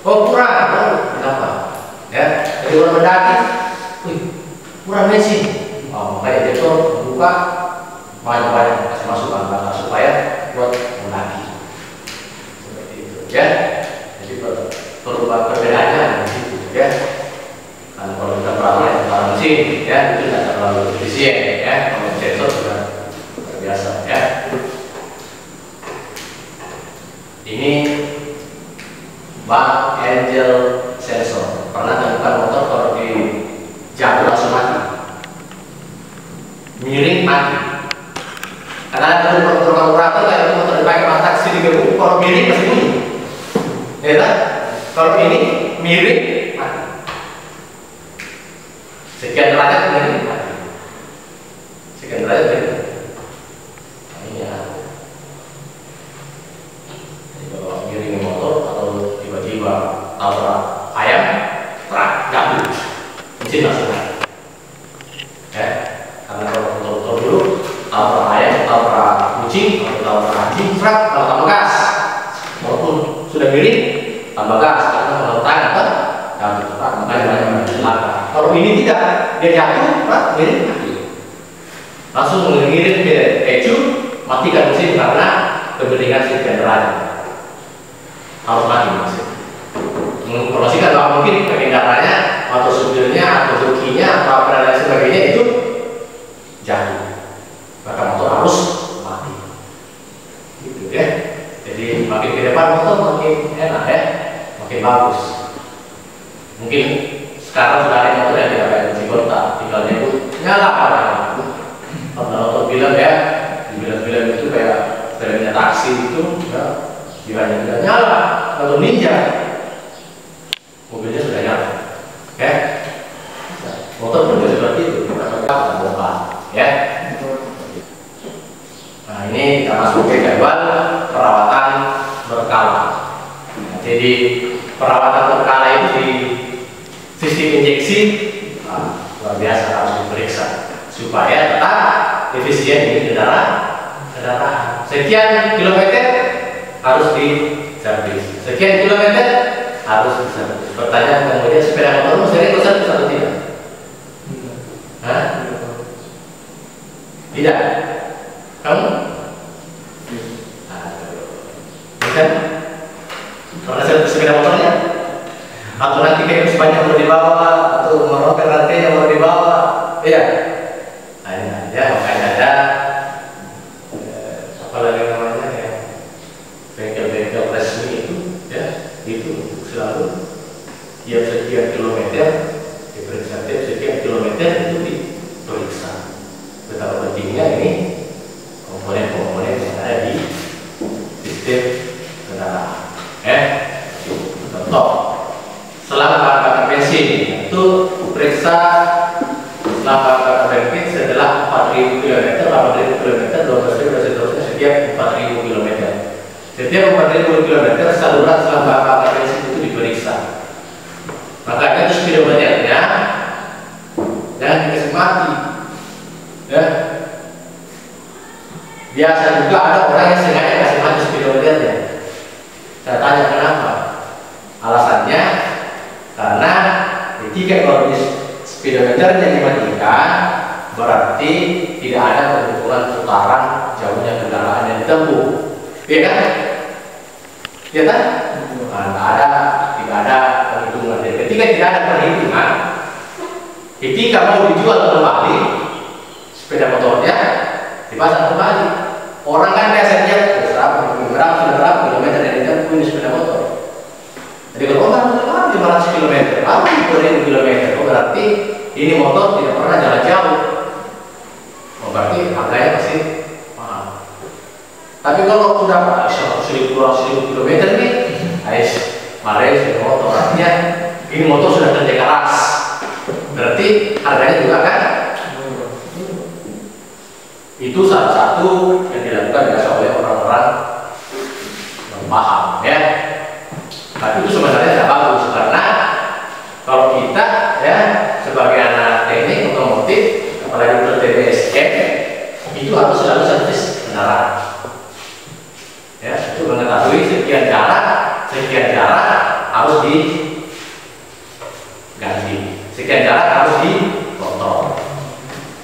Oh kurang, oh kenapa? Ya, jadi orang mendaki, kurang bensin. Makanya injektor membuka banyak-banyak kasih masuk bahan bakar supaya buat mendaki. Seperti itu ya. Jadi perubahan perbedaannya di situ ya. Karena kalau kita perhatikan tentang mesin ya itu tidak terlalu efisien ya. Kalau sensor sudah biasa ya. Ini bak angel sensor. Pernah temukan motor kalau di jalur langsung mati, miring mati. Karena ada motor karburator kayak motor dipakai sama taksi digebuk, kalau miring masih bunyi. Ya kan? Kalau ini miring mati. Sekian derajat miring mati. Sekian derajat miring. Nah, ini ya. Jadi kalau miring motor atau tiba-tiba tabrak ayam, terak gabung, mesin langsung mati. Ya. Karena kalau motor dulu tabrak ayam, tabrak kucing, atau tabrak anjing, serat, kalau tambah gas, walaupun sudah miring, tambah gas karena kalau tangan kan, jatuh serat, makanya banyak celaka. Kalau ini tidak, dia jatuh, serat, miring, mati. Langsung mengirim ke ECU, matikan mesin karena kemiringan sekian derajat. Harus mati mesin. menginformasikan bahwa mungkin pengendaranya atau supirnya atau jokinya atau apa dan lain sebagainya itu jatuh, maka motor harus mati, gitu ya. Jadi makin ke depan motor makin enak ya, makin bagus. Mungkin sekarang sudah ada motor yang tidak kayak kunci kontak, tinggal dia pun nyala apa? Kalau motor bilang ya, bilang itu kayak filmnya taksi itu, ya, dia nyala atau ninja, mobilnya sudah nyala, ya. Motor pun juga seperti itu, kita bongkar, ya. Nah ini kita masuk ke jadwal perawatan berkala. Jadi perawatan berkala itu di sistem injeksi luar biasa harus diperiksa supaya tetap efisien di kendaraan. Sekian kilometer harus diservis, sekian kilometer harus diservis. Pertanyaan kemudian sepeda motor sering diservis atau tidak? Hah? Tidak. Kamu? Bukan? Pernah servis sepeda motornya? Atau nanti kayak sebanyak mau dibawa atau merokok rantainya mau dibawa? Iya. Ada, makanya ada apalagi namanya ya, bengkel-bengkel resmi itu, ya, itu selalu tiap sekian kilometer diperiksa, tiap sekian kilometer itu diperiksa. Betapa pentingnya ini komponen-komponen yang ada di sistem kendaraan. Contoh, selang bahan bakar bensin itu periksa selang bahan bakar bensin setelah 4.000 km, 8.000 km, 12.000 dan seterusnya setiap 4.000 km. Setiap 4.000 km saluran selang bahan bakar bensin itu diperiksa. Makanya itu speedometernya jangan dikasih mati. Ya. Biasa juga ada orang yang sengaja kasih mati speedometernya. Saya tanya kenapa? Alasannya karena ketika kalau speedometernya dimatikan berarti tidak ada perhitungan putaran jauhnya kendaraan yang ditempuh, iya kan? Iya kan? Tidak ada perhitungan. Dan ketika tidak ada perhitungan, ketika mau dijual kembali sepeda motornya dipasang kembali, orang kan biasa lihat berapa kilometer yang ditempuh ini sepeda motor. Jadi kalau orang 500 km, 20.000 km, berarti ini motor tidak pernah jalan jauh. Berarti harganya pasti mahal. Tapi kalau sudah 1.000 km nih, mari sepeda motor, artinya ini motor sudah kerja keras. Berarti harganya juga kan? Itu salah satu yang dilakukan biasa oleh orang-orang yang paham, ya. Tapi itu sebenarnya tidak bagus karena kalau kita ya sebagai anak teknik otomotif, apalagi untuk TBSM, itu harus selalu servis kendaraan. Ya, itu mengetahui sekian jarak harus diganti, sekian jarak harus dipotong,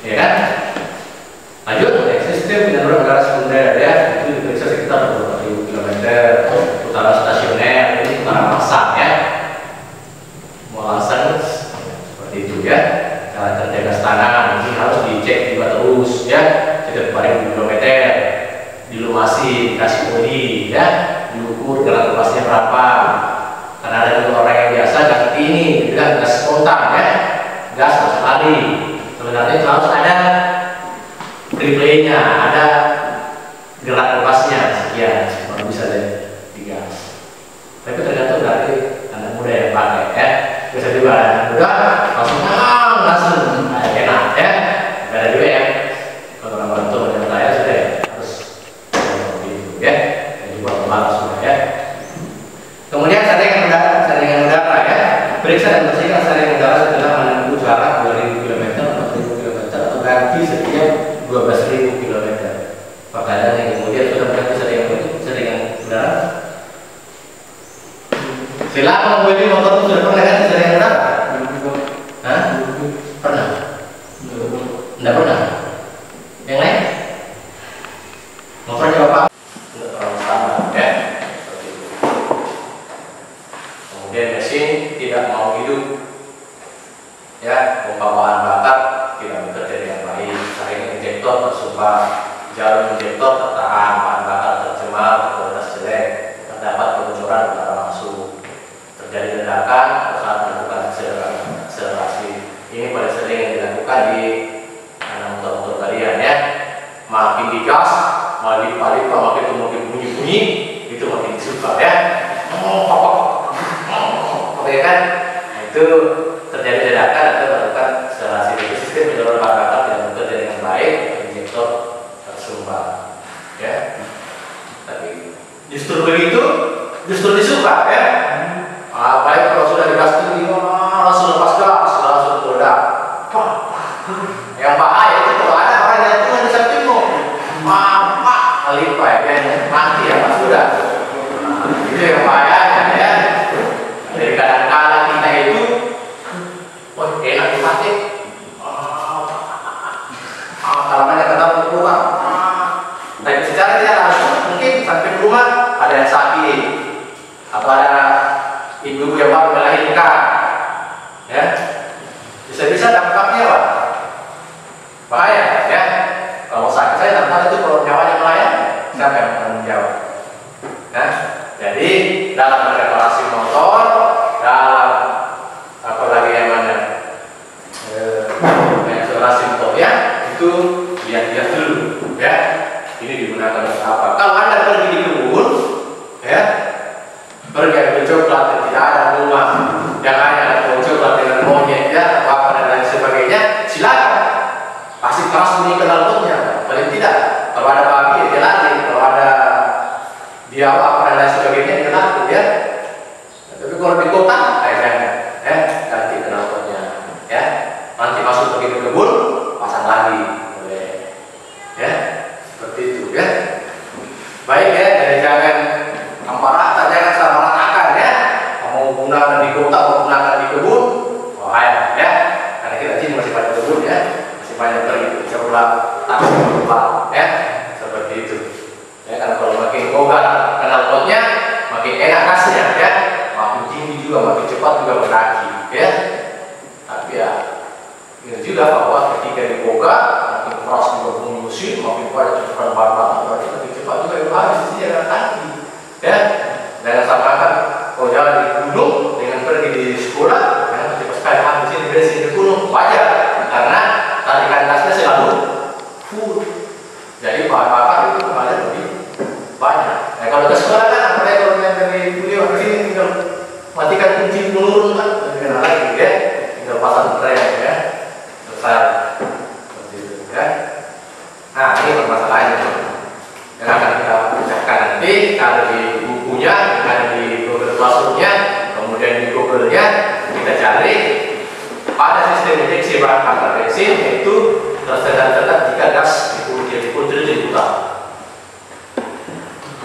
ya kan? Lanjut, sistem penyaluran udara sekunder ya, itu diperiksa sekitar 20.000 km, putaran stasioner, ini putaran masang ya, melasang seperti itu ya. Cara kerja gas tangan ini harus dicek juga terus ya, setiap 4.000 km, dilumasi, dikasih oli ya, diukur jalan lupasnya berapa. Karena ada juga orang yang biasa ganti ini, dibilang gas spontan ya, gas harus lari. Sebenarnya itu harus ada replaynya, ada gerak lepasnya sekian baru bisa digas. Tapi tergantung dari anak muda yang pakai ya. Bisa juga anak muda langsung enak ya. Ada juga ya. Kalau orang tua macam saya sudah harus seperti itu ya. Dan juga pemalas semua ya. Kemudian saringan udara ya. Periksa dan bersihkan saringan udara setelah menempuh jarak 2.000 km, 4.000 km atau ganti setiap 12.000 km. Pertanyaan yang kemudian sudah berganti saringan udara? Selama membeli motor itu sudah pernah ganti saringan udara? Hah? Pernah? Tidak pernah? Yang lain? Motornya bapak? Tidak terlalu standar ya. Kemudian mesin ya, pompa bahan bakar tidak bekerja dengan baik, sehingga injektor tersumbat, jarum injektor tertahan, bahan bakar tercemar, kualitas jelek, terdapat kebocoran udara masuk, terjadi ledakan saat melakukan akselerasi. Ini paling sering yang dilakukan di motor-motor kalian ya. Makin digas, makin lipat-lipat, makin bunyi-bunyi, itu makin suka ya. Oke kan? Nah, itu terjadi ledakan atau melakukan akselerasi. Itu sistem penyaluran bahan bakar tidak bekerja dengan baik, injektor tersumbat. Ya. Tapi justru begitu, justru disuka ya. Apalagi kalau sudah digas tinggi, langsung lepas gas, langsung meledak. Yang bahaya itu kalau ada orang yang di sampingmu, lipat ya, mati ya pas sudah. Itu yang bahayanya ya. Jadi kadang-kadang kita itu, enak mati. Kalau banyak ketemu keluar, tapi secara tidak langsung mungkin sampai rumah ada yang sakit atau ada ibu yang baru melahirkan, ya, bisa-bisa dampaknya apa? Bahaya, ya. Kalau sakit saya dampaknya itu kalau nyawanya melayang, siapa yang bertanggung jawab? Nah, jadi dalam reparasi motor, dalam apalagi yang mana reparasi motornya itu lihat-lihat dulu, ya. Ini digunakan untuk apa? Kalau Anda pergi di kebun, ya. Pergi ambil coklat yang tidak ada rumah, yang hanya ada coklat dengan monyet ya, apa dan lain sebagainya, silakan. Pasti keras bunyi knalpotnya, paling tidak. Kalau ada babi dia lari, kalau ada dia apa dan lain sebagainya dia lari ya. Tapi kalau di kota, jangan, ya ganti knalpotnya, ya. Nanti masuk pergi ke kebun, pasang lagi, boleh, ya. Seperti itu ya. Baik ya, jadi jangan tanpa rata, jangan sama ratakan ya. Mau gunakan di kota, mau gunakan di kebun, bahaya ya. Karena kita sini masih banyak kebun ya, masih banyak pergi bisa pulang, taksi pulang ya, seperti itu. Ya karena kalau makin bogar knalpotnya, makin enak gasnya ya, makin tinggi juga, makin cepat juga mendaki ya. Tapi ya, ingat juga bahwa ketika dibogar, makin keras juga bunyi mesin, makin banyak cepat bahan berarti makin cepat juga itu habis di jalan kaki. Ya, jangan samakan kalau jalan di gunung dengan pergi di sekolah, karena cepat sekali habis ini bersih di gunung wajar, karena tarikan gasnya selalu full. Jadi bahan bakar itu kemarin lebih banyak. Nah kalau ke sekolah kan, apalagi kalau yang dari kuliah ke sini tinggal matikan kunci menurun kan, lebih kenal lagi ya, tinggal pasang rem ya, selesai seperti itu ya. Nah ini permasalahannya. Yang akan kita pecahkan nanti kalau di bukunya, ada di Google Classroom-nya, kemudian di Google-nya kita cari pada sistem injeksi bahan bakar bensin itu tersedat jika gas diputar diputar.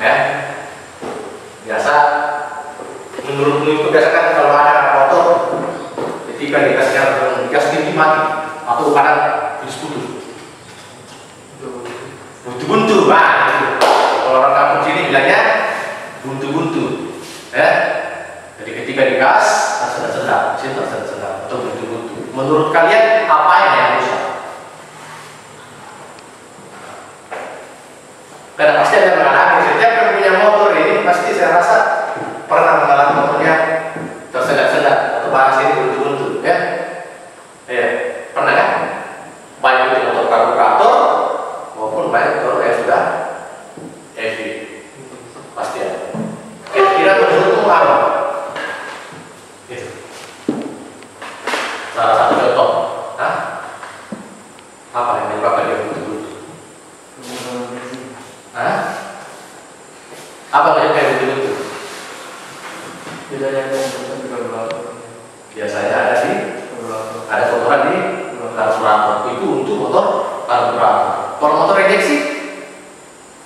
Ya, biasa menurut itu biasa kan kalau ada motor ketika dikasih gas tinggi mati atau kadang putus-putus. Buntu-buntu, kalau orang kampung sini bilangnya buntu-buntu, ya. Jadi ketika digas, tersedak-sedak, sini tersedak-sedak, atau buntu-buntu. Menurut kalian apa yang rusak? Karena pasti ada mengalami. Setiap yang punya motor ini pasti saya rasa pernah mengalami motornya tersedak-sedak atau bahas ini buntu-buntu, ya. Ya, pernah kan? Baik itu motor karburator maupun baik motor yang sudah EV, pasti ada. Kira-kira menurutmu apa? Itu salah satu contoh. Hah? Apa yang menyebabkan dia buntu-buntu? Hah? Apa yang menyebabkan buntu-buntu? Biasanya ada di ada kotoran di karburator. Itu untuk motor karburator. Kalau motor injeksi,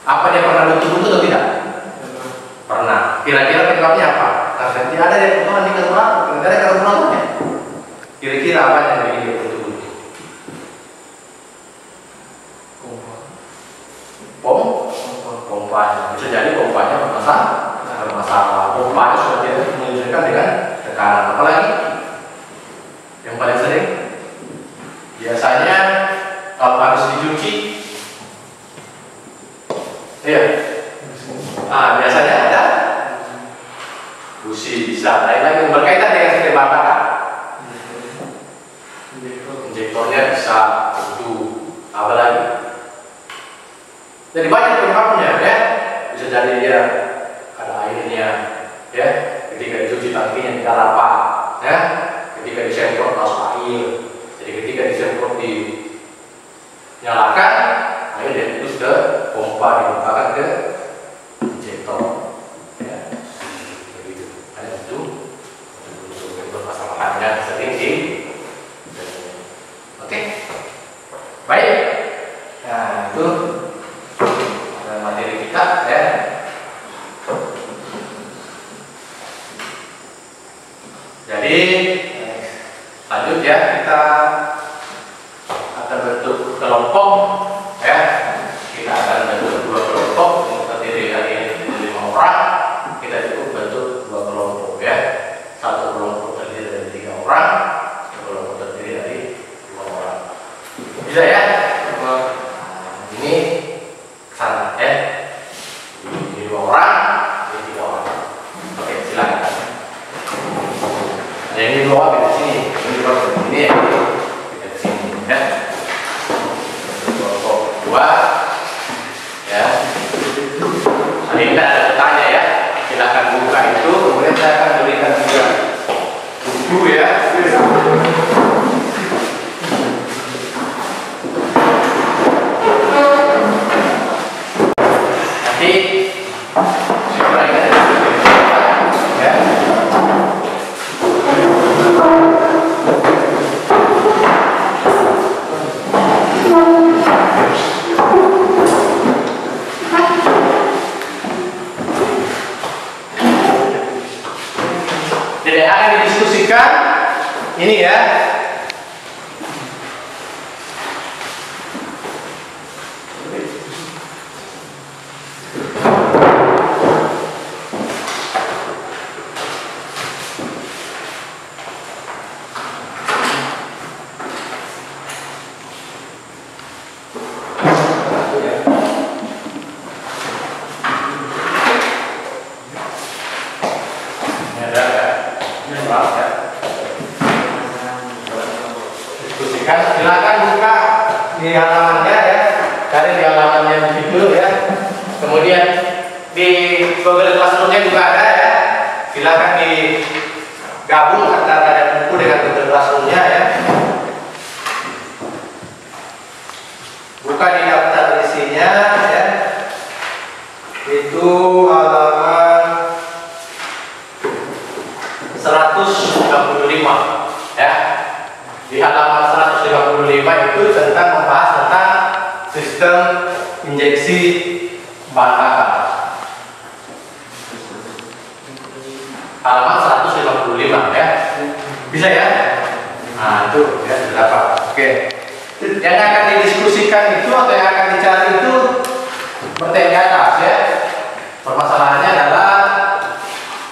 apa dia pernah buntu-buntu atau tidak? Pernah. Kira-kira penyebabnya apa? Karena tidak ada yang kotoran di karburator, tidak ada karburatornya. Kira-kira apa yang bikin dia buntu-buntu? Pompanya. Bisa jadi pompanya bermasalah. Pompanya sudah tidak menyesuaikan dengan tekanan. Apalagi yang paling sering jasa, untuk apa lagi? Jadi banyak penyebabnya ya. Bisa jadi dia ada airnya, ya. Ketika dicuci tangkinya tidak rapat, ya. Ketika disemprot masuk air, jadi ketika disemprot dinyalakan, air dia terus ke pompa dibukakan ke injektor, ya. Begitu. Nah, itu permasalahan yang sering di. Oke, baik. Nah, itu materi kita ya. Jadi lanjut ya, kita akan bentuk kelompok ya. Kita akan bentuk 2 kelompok yang terdiri dari 5 orang. Kita cukup bentuk 2 kelompok ya. 1 kelompok terdiri dari 3 orang, 1 kelompok terdiri dari 2 orang. Bisa ya? Ini sana ya. Ini 2 orang, ini 3 orang. Oke, silakan. Yang ini 2 kita sini, ini 2 ini ya. Kita di sini ya. Kelompok 2 ya. Tadi kita ada bertanya ya. Silakan buka itu, kemudian saya akan berikan juga buku ya. Jadi akan didiskusikan ini ya. Diskusikan, silakan buka di halamannya ya, cari di halamannya di situ ya. Kemudian di Google Classroom-nya juga ada ya. Silakan digabung antara buku dengan Google Classroom-nya ya. Buka di daftar isinya ya. Itu halaman 135 ya. Di halaman 155 itu tentang membahas tentang sistem injeksi bahan bakar. Halaman 155 ya. Bisa ya? Nah, itu ya sudah dapat. Oke. Yang akan didiskusikan itu atau yang akan dicari itu bertanya di atas ya. Permasalahannya adalah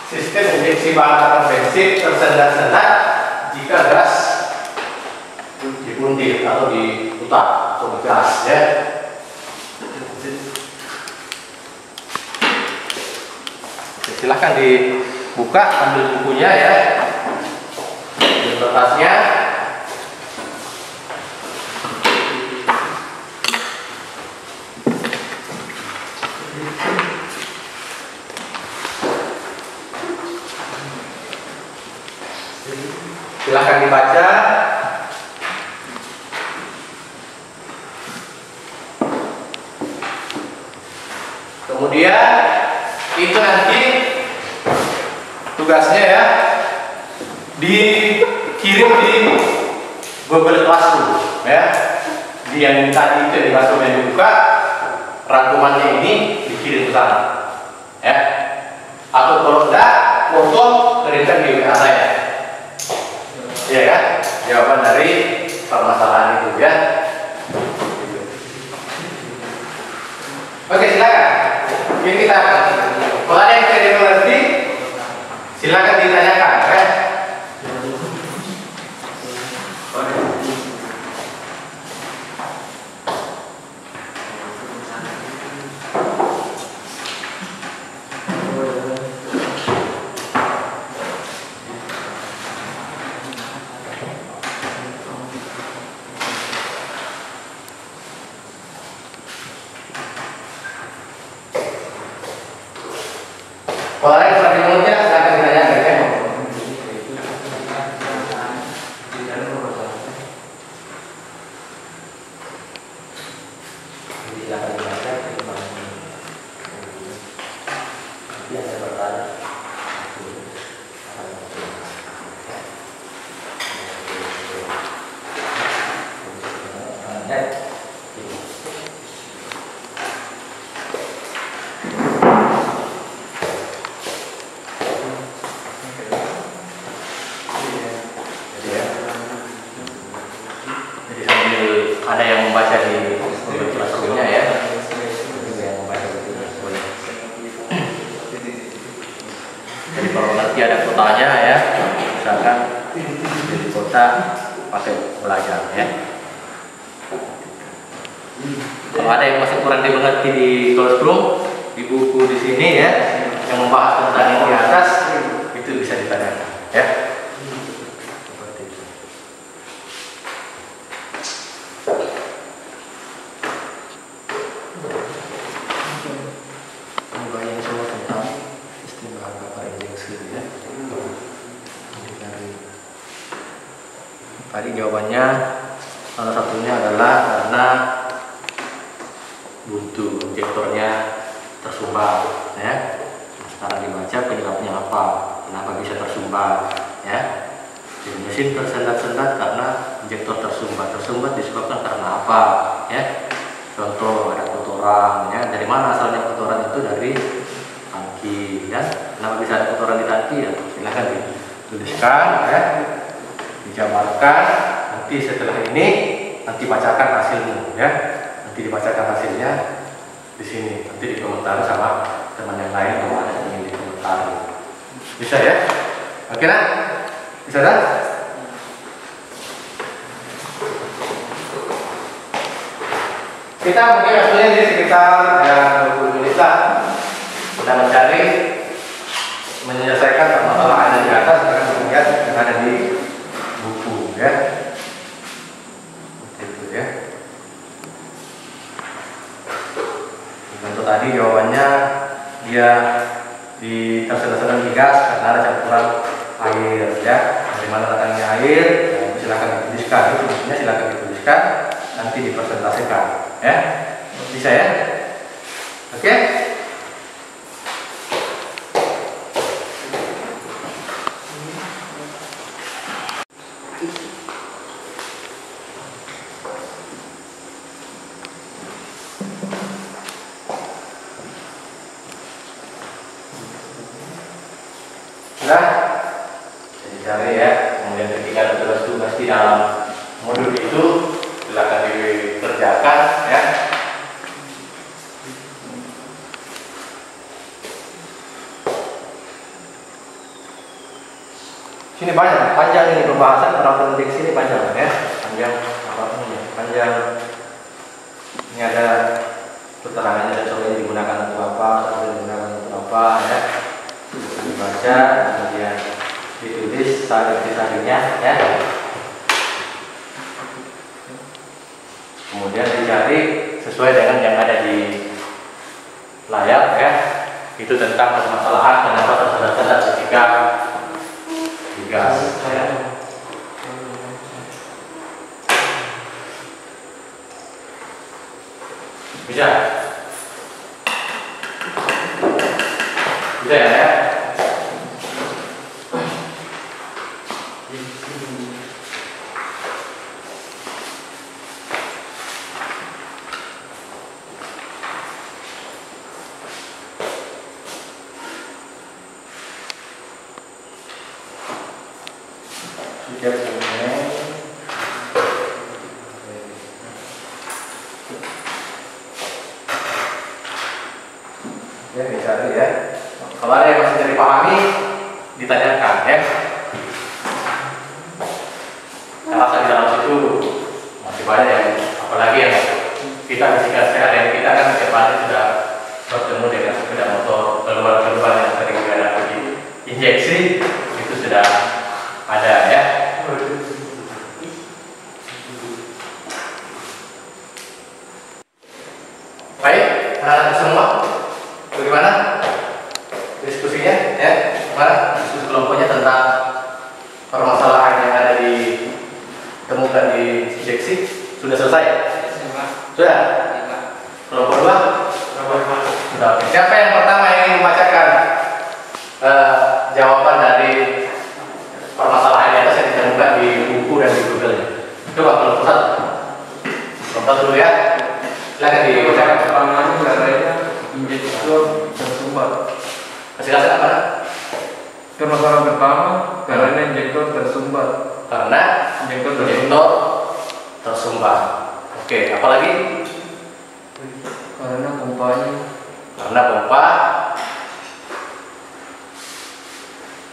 sistem injeksi bahan bakar bensin tersendat-sendat jika gas dipuntir atau diputar atau gas ya. Silahkan dibuka, ambil bukunya ya, kertasnya. Silahkan dibaca. Kemudian itu nanti tugasnya ya dikirim di Google Classroom ya. Di yang tadi itu di Classroom yang dibuka, rangkumannya ini dikirim ke sana ya. Atau kalau enggak, foto kirimkan di WA saya. Iya kan? Jawaban dari permasalahan itu ya. Oke, silakan. Ini kita kalau ada yang tidak mengerti, silakan ditanyakan ya. ada yang membaca di Google Classroom-nya ya. Ada yang membaca di Google Classroom. Jadi kalau nanti ada kotanya ya, misalkan jadi kota pakai belajar ya. Kalau ada yang masih kurang dimengerti di Classroom, di buku di sini ya, yang membahas tentang yang di atas, itu bisa ditanyakan ya. Seperti itu. Ini banyak semua tentang istimewa kapal injeksi ya. Tadi jawabannya salah satunya adalah karena buntu injektornya tersumbat ya. Sekarang dibaca penyebabnya apa, kenapa bisa tersumbat ya. Jadi mesin tersendat-sendat karena injektor tersumbat disebabkan karena apa ya. Contoh ada kotoran ya, dari mana asalnya kotoran itu? Dari tangki ya. Kenapa bisa ada kotoran di tangki ya, silahkan dituliskan ya, dijabarkan. Nanti setelah ini nanti bacakan hasilnya ya. Nanti dibacakan hasilnya di sini, nanti dikomentari sama teman yang lain kalau ada yang ingin dikomentari. Bisa ya? Oke nak? Bisa tak? Kita mungkin waktunya di sekitar 20 menit lah. Kita mencari menyelesaikan permasalahan yang di atas dengan melihat yang ada di buku ya. Seperti itu ya. Untuk tadi jawabannya dia di tersedak-sedak gas karena ada campuran air ya. Dari mana datangnya air? Nah, silakan dituliskan. Itu maksudnya silakan dituliskan, nanti dipresentasikan ya. Bisa ya? Oke? Sudah? Jadi cari ya. Kemudian ketika ada tugas-tugas di dalam modul itu, silakan dikerjakan ya. Sini banyak, panjang ini pembahasan peraturan diksi ini panjang ya. Panjang apa namanya? Panjang. Ini ada keterangannya dan soalnya digunakan untuk apa, soalnya digunakan untuk apa ya. Dibaca, kemudian ditulis tadi-tadinya ya. Kemudian dicari sesuai dengan yang ada di layar ya. Itu tentang permasalahan kenapa tersendat-sendat ketika digas ya. Bisa? Bisa ya? Sudah selesai. Ya, dicari ya. Kalau ada yang masih tidak dipahami, ditanyakan ya. Saya rasa di dalam situ masih banyak yang, apalagi yang kita ketika sehari kita kan setiap hari sudah bertemu dengan sepeda motor keluar-keluar yang sering ada di injeksi, itu sudah ada ya. Baik, anak-anak semua, bagaimana diskusinya ya? Bagaimana diskusi kelompoknya tentang permasalahan yang ada ditemukan di injeksi? Sudah selesai? Sudah? Kelompok 2? Sudah. Siapa yang pertama yang ingin membacakan jawaban dari permasalahan yang atas yang ditemukan di buku dan di Google-nya? Coba kelompok 1. Kelompok dulu ya. Silakan dibacakan. Pertanyaannya katanya injektor tersumbat. Kasih apa? Permasalahan pertama karena injektor tersumbat. Karena injektor tersumbat. Oke, apalagi? Karena pompanya. Karena pompa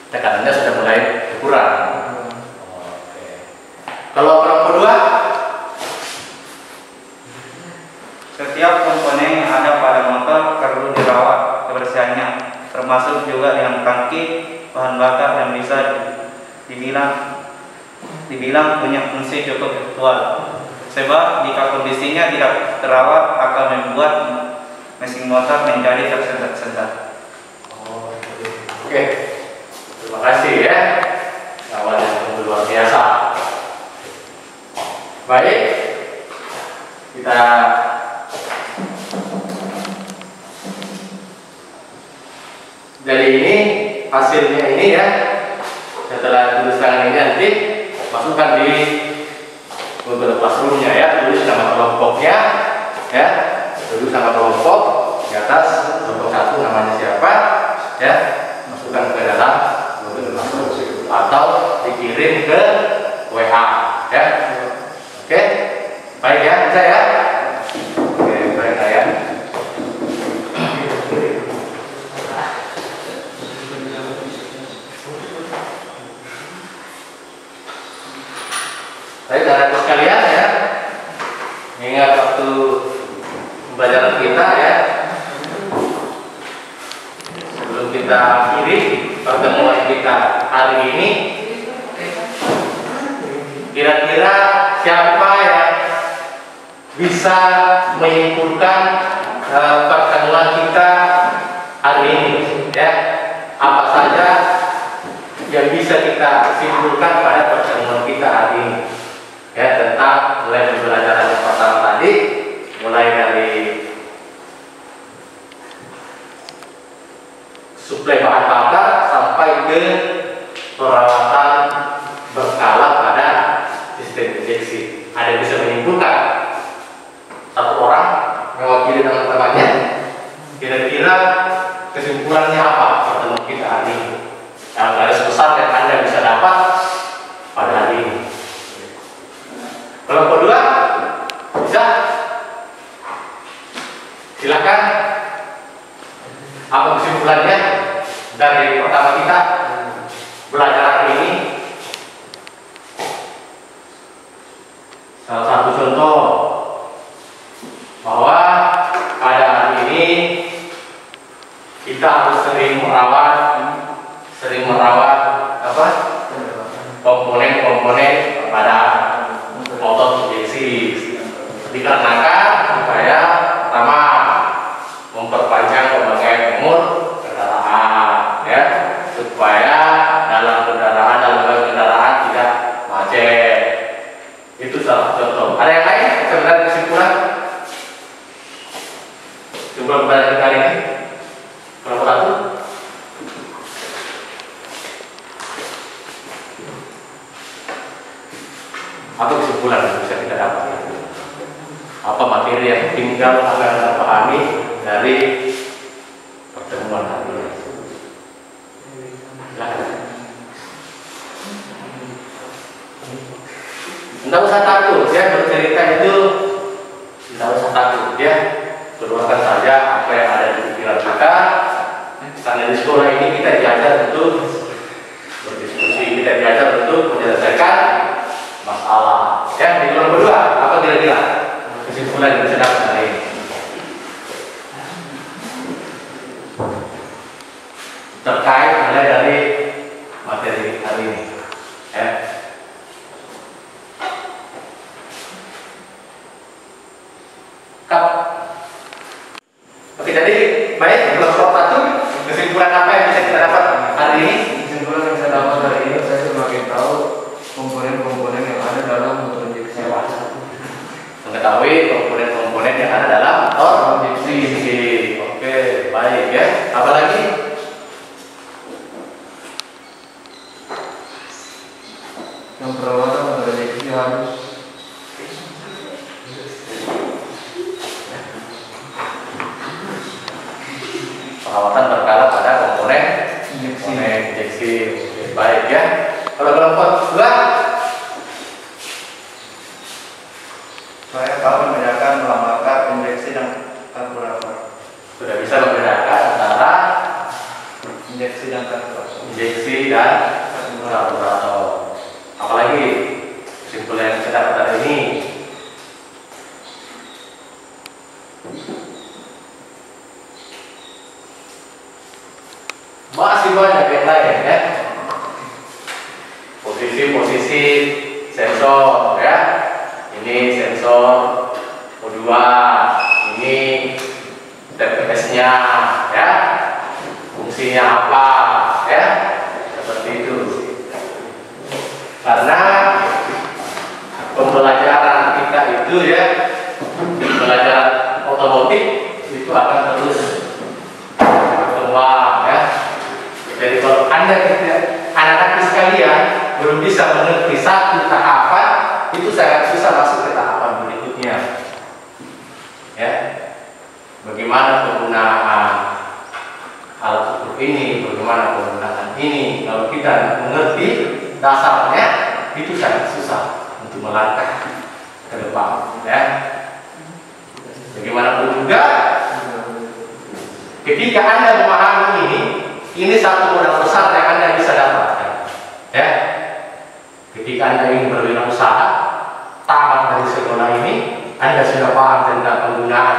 tekanannya sudah mulai berkurang. Oke. Kalau kelompok 2? Setiap komponen yang ada pada motor perlu dirawat kebersihannya, termasuk juga dengan tangki bahan bakar yang bisa dibilang punya fungsi cukup aktual. Sebab jika kondisinya tidak terawat akan membuat mesin motor menjadi tersendat-sendat. Oke. Terima kasih ya. Awalnya yang luar biasa. Baik. Kita jadi ini hasilnya ini ya. Setelah tulis tangan ini nanti masukkan di Google Classroom-nya ya, tulis nama kelompoknya ya, tulis nama kelompok di atas kelompok 1 namanya siapa ya, masukkan ke dalam Google Classroom atau dikirim ke WA ya. Oke, baik ya, bisa ya. Oke, baik ya. Baik, anak sekalian ya, ingat waktu pembelajaran kita ya, sebelum kita akhiri pertemuan kita hari ini, kira-kira siapa yang bisa menyimpulkan pertemuan kita hari ini ya, apa saja yang bisa kita simpulkan pada pertemuan kita hari ini ya, tentang mulai pembelajaran yang pertama tadi, mulai dari suplai bahan bakar sampai ke perawatan berkala pada sistem injeksi. Ada yang bisa menyimpulkan? Satu orang mewakili teman-temannya, kira-kira kesimpulannya apa pertemuan kita hari ini? Yang garis besar yang Anda bisa dapat pada hari ini. Kelompok 2 bisa? Silakan. Apa kesimpulannya dari pertama kita belajar hari ini? Salah satu contoh bahwa pada hari ini kita harus sering merawat apa? Komponen-komponen pada motor injeksi, dikarenakan supaya pertama memperpanjang pemakaian umur kendaraan ya, supaya dalam kendaraan tidak macet. Itu salah contoh. Ada yang lain sebenarnya kesimpulan pembelajaran kali ini? Kelompok 1. Apa kesimpulan yang bisa kita dapat? Apa materi yang tinggal akan kita pahami dari pertemuan hari ini? Tidak usah takut ya, bercerita itu tidak usah takut ya, keluarkan saja apa yang ada di pikiran kita. Karena di sekolah ini kita diajar untuk berdiskusi, kita diajar untuk menyelesaikan masalah. Ya, di kelompok 2 apa kira-kira kesimpulan yang bisa dapat hari ini? Terkait mulai dari materi hari ini. Ya. Oke, jadi baik, kelompok 1 kesimpulan apa yang bisa kita dapat hari ini? Kesimpulan yang saya dapat hari ini, saya semakin tahu komponen-komponen yang ada dalam motor injeksi. Mengetahui komponen-komponen yang ada dalam motor injeksi. Oke, baik ya. Apalagi? Yang perawatan motor injeksi harus perawatan berkala pada komponen injeksi. Oke, baik ya. Kalau kelompok 2, Saya tahu dan karburator. Injeksi dan karburator. Apalagi kesimpulan yang kita dapat ini. Masih banyak yang lain ya. Posisi-posisi sensor ya. Ini sensor O2, ini TPS-nya ya. Fungsinya apa ya? Seperti itu. Karena pembelajaran kita itu ya, pembelajaran otomotif itu akan terus berkembang ya. Jadi kalau Anda anak-anak sekalian belum bisa mengerti satu tahapan, itu sangat susah masuk ke tahapan berikutnya. Ya, bagaimana penggunaan alat ukur ini, bagaimana penggunaan ini. Kalau kita mengerti dasarnya, itu sangat susah untuk melangkah ke depan. Ya, bagaimanapun juga, ketika Anda memahami ini satu modal besar yang Anda bisa dapatkan. Ya, ketika Anda ingin berwirausaha, tamat dari sekolah ini, Anda sudah paham tentang penggunaan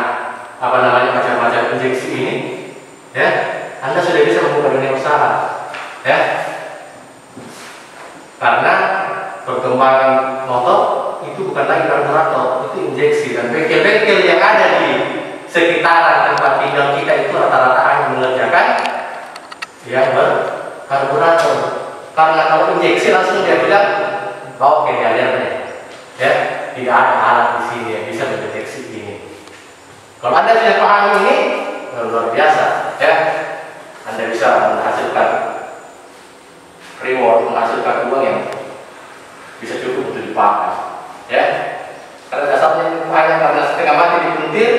macam-macam injeksi ini, ya, Anda sudah bisa membuka dunia usaha, ya, karena perkembangan motor itu bukan lagi karburator, itu injeksi, dan bengkel-bengkel yang ada di sekitaran tempat tinggal kita itu rata-rata hanya mengerjakan yang berkarburator. Karena kalau injeksi langsung dia bilang, oke, dia lihat ya, tidak ada alat di sini yang bisa mendeteksi ini. Kalau Anda sudah paham ini, luar biasa, ya, Anda bisa menghasilkan reward, menghasilkan uang yang bisa cukup untuk dipakai, ya. Karena dasarnya hanya karena setengah mati dipuntir,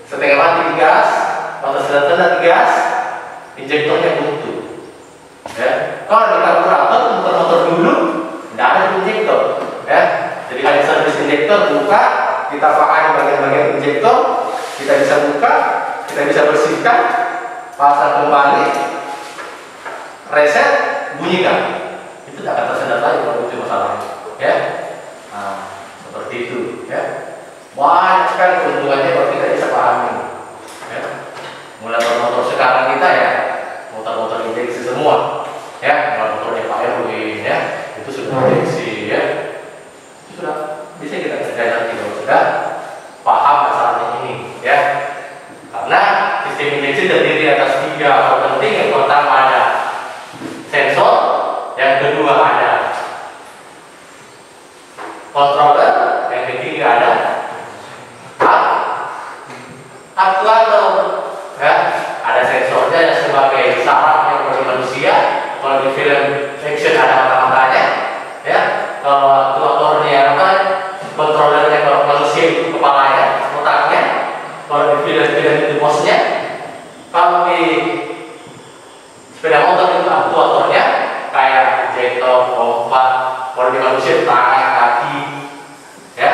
setengah mati digas, atau setengah digas, injektornya buntu. Ya, kalau di karburator motor-motor dulu tidak ada injektor, ya. Jadi hanya servis injektor, buka, kita pakai bagian-bagian injektor, kita bisa buka, kita bisa bersihkan, pasang kembali, reset, bunyikan. Itu tidak akan tersendat lagi kalau itu masalahnya, ya. Nah, seperti itu, ya. Banyak sekali keuntungannya kalau kita bisa pahami, ya. Mulai motor sekarang kita ya, motor-motor injeksi semua, ya, motornya Pak Erwin, ya, itu sudah injeksi, ya, itu sudah bisa kita kerjakan nanti kalau sudah paham masalahnya ini, ya. Karena sistem injeksi terdiri atas 3 hal penting. Yang pertama ada sensor, yang kedua ada controller, yang ketiga ada aktuator. Ya, ada sensornya yang sebagai saraf yang bagi manusia. Kalau di film action ada mata-matanya, ya. Kalau aktuatornya kontrolernya kalau manusia itu kepalanya, otaknya. Kalau di film-film itu bosnya. Kalau di sepeda motor itu aktuatornya kayak injektor, pompa. Kalau di manusia itu tangan, kaki, ya,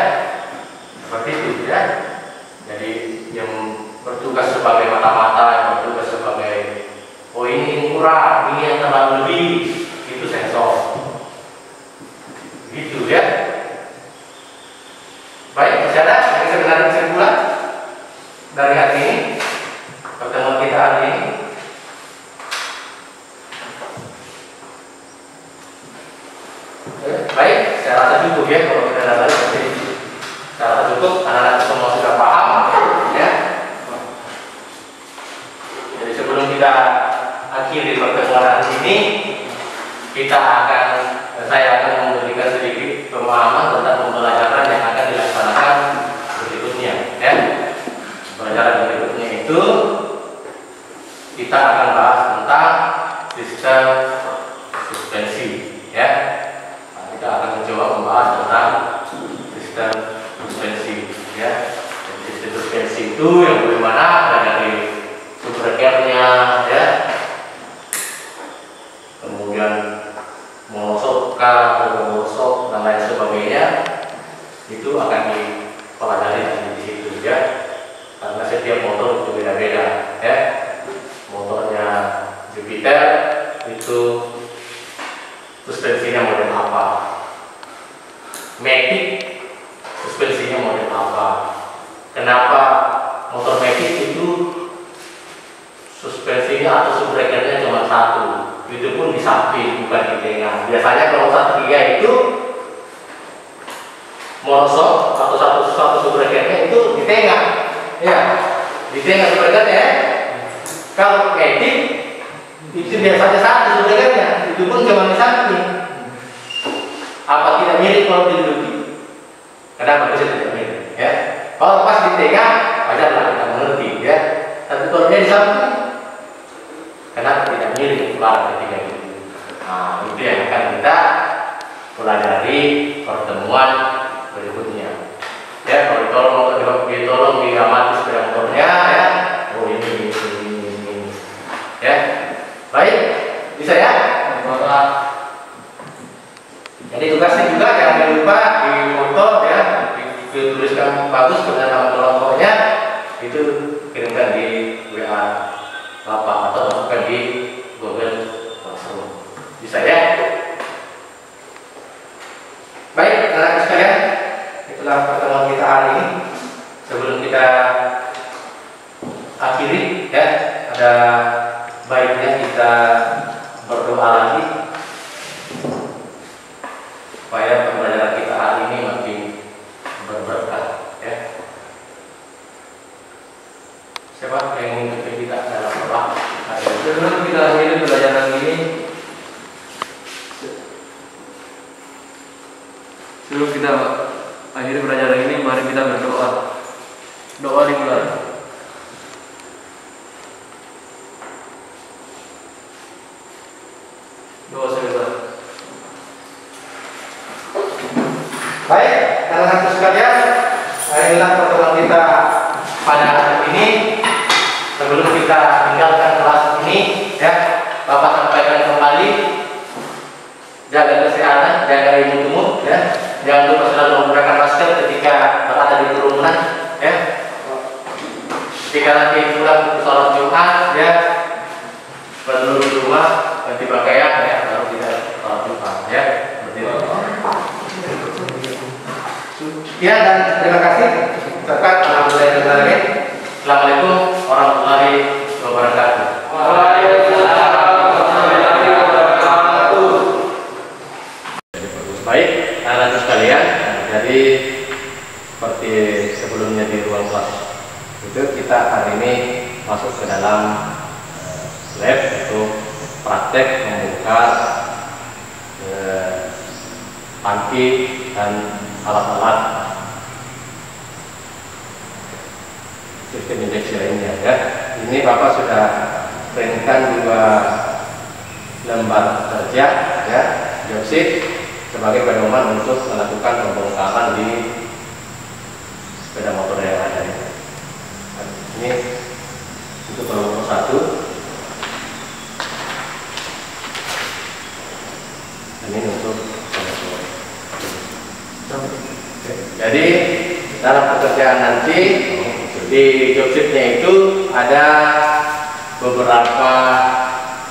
seperti itu, ya. Jadi yang bertugas sebagai mata-mata, yang bertugas sebagai ini kurang, ini yang terlalu lebih, itu sensor. Gitu, ya. Baik, masih ada yang sebenarnya kesimpulan dari hari ini, pertemuan kita hari ini. Baik, saya rasa cukup ya kalau kita lihat seperti ini. Saya rasa cukup, anak-anak semua sudah paham, ya. Jadi sebelum kita akhiri pertemuan hari ini, saya akan memberikan sedikit pemahaman tentang pembelajaran yang akan dilaksanakan berikutnya, ya. Pembelajaran berikutnya itu kita akan bahas tentang sistem suspensi, ya. Nah, kita akan mencoba membahas tentang sistem suspensi, ya. Dan sistem suspensi itu yang bagaimana dari sumber care-nya, ya. Kemudian mengosokkan, mengosok dan lain sebagainya, itu akan dipelajari di situ, ya. Karena setiap motor itu beda-beda, ya. Motornya Jupiter itu suspensinya model apa, Matic suspensinya model apa, kenapa motor Matic itu suspensinya atau subbreakernya cuma satu, itu pun di samping bukan di tengah. Biasanya kalau Satria itu monoshock atau satu subbreakernya itu di tengah, ya di tengah subbreakernya. Kalau Matic itu biasanya satu subbreakernya, itu pun cuma di samping. Apa tidak mirip kalau diduduki? Kenapa bisa tidak mirip? Ya, kalau pas di tengah wajarlah kita mengerti, ya. Tapi kalau dia di samping, kenapa tidak mirip ular ketiga itu? Nah, itu yang akan kita pelajari pertemuan berikutnya. Ya, kalau ditolong diamati sepeda motornya, ya. Oh ini. Ya, baik, bisa ya? Jadi tugasnya juga jangan lupa di foto, ya, dituliskan bagus dengan nama kelompoknya, itu kirimkan di WA Bapak atau masukkan di Google Classroom. Bisa ya? Baik, anak-anak sekalian, itulah pertemuan kita hari ini. Sebelum kita akhiri, ya, ada baiknya kita berdoa lagi supaya pembelajaran kita hari ini makin berberkah, ya. Siapa yang ingin memimpin kita dalam doa? Sebelum kita akhiri pelajaran ini, mari kita berdoa. Doa dimulai. Doa sebesar. Baik, anak-anak sekalian, inilah pertemuan kita pada hari ini. Sebelum kita tinggalkan kelas ini, ya, Bapak sampaikan kembali, jaga kesehatan, jaga imun, ya. Jangan lupa selalu menggunakan masker ketika berada di kerumunan, ya. Jika nanti pulang sholat Jumat, ya, perlu di rumah ganti pakaian, ya, baru kita sholat Jumat, ya. Ya, dan terima kasih. Ucapkan alhamdulillah. Assalamualaikum warahmatullahi wabarakatuh. Baik, anak-anak sekalian, jadi seperti sebelumnya di ruang kelas itu kita hari ini masuk ke dalam lab untuk praktek membongkar tangki dan alat-alat sistem injeksi lainnya, ya. Ini Bapak sudah printkan 2 lembar kerja, ya, dioksid sebagai pedoman untuk melakukan pembongkaran di sepeda motor yang ada. Ini untuk kelompok 1. Ini untuk kelompok 2. Jadi dalam pekerjaan nanti di jobsheetnya itu ada beberapa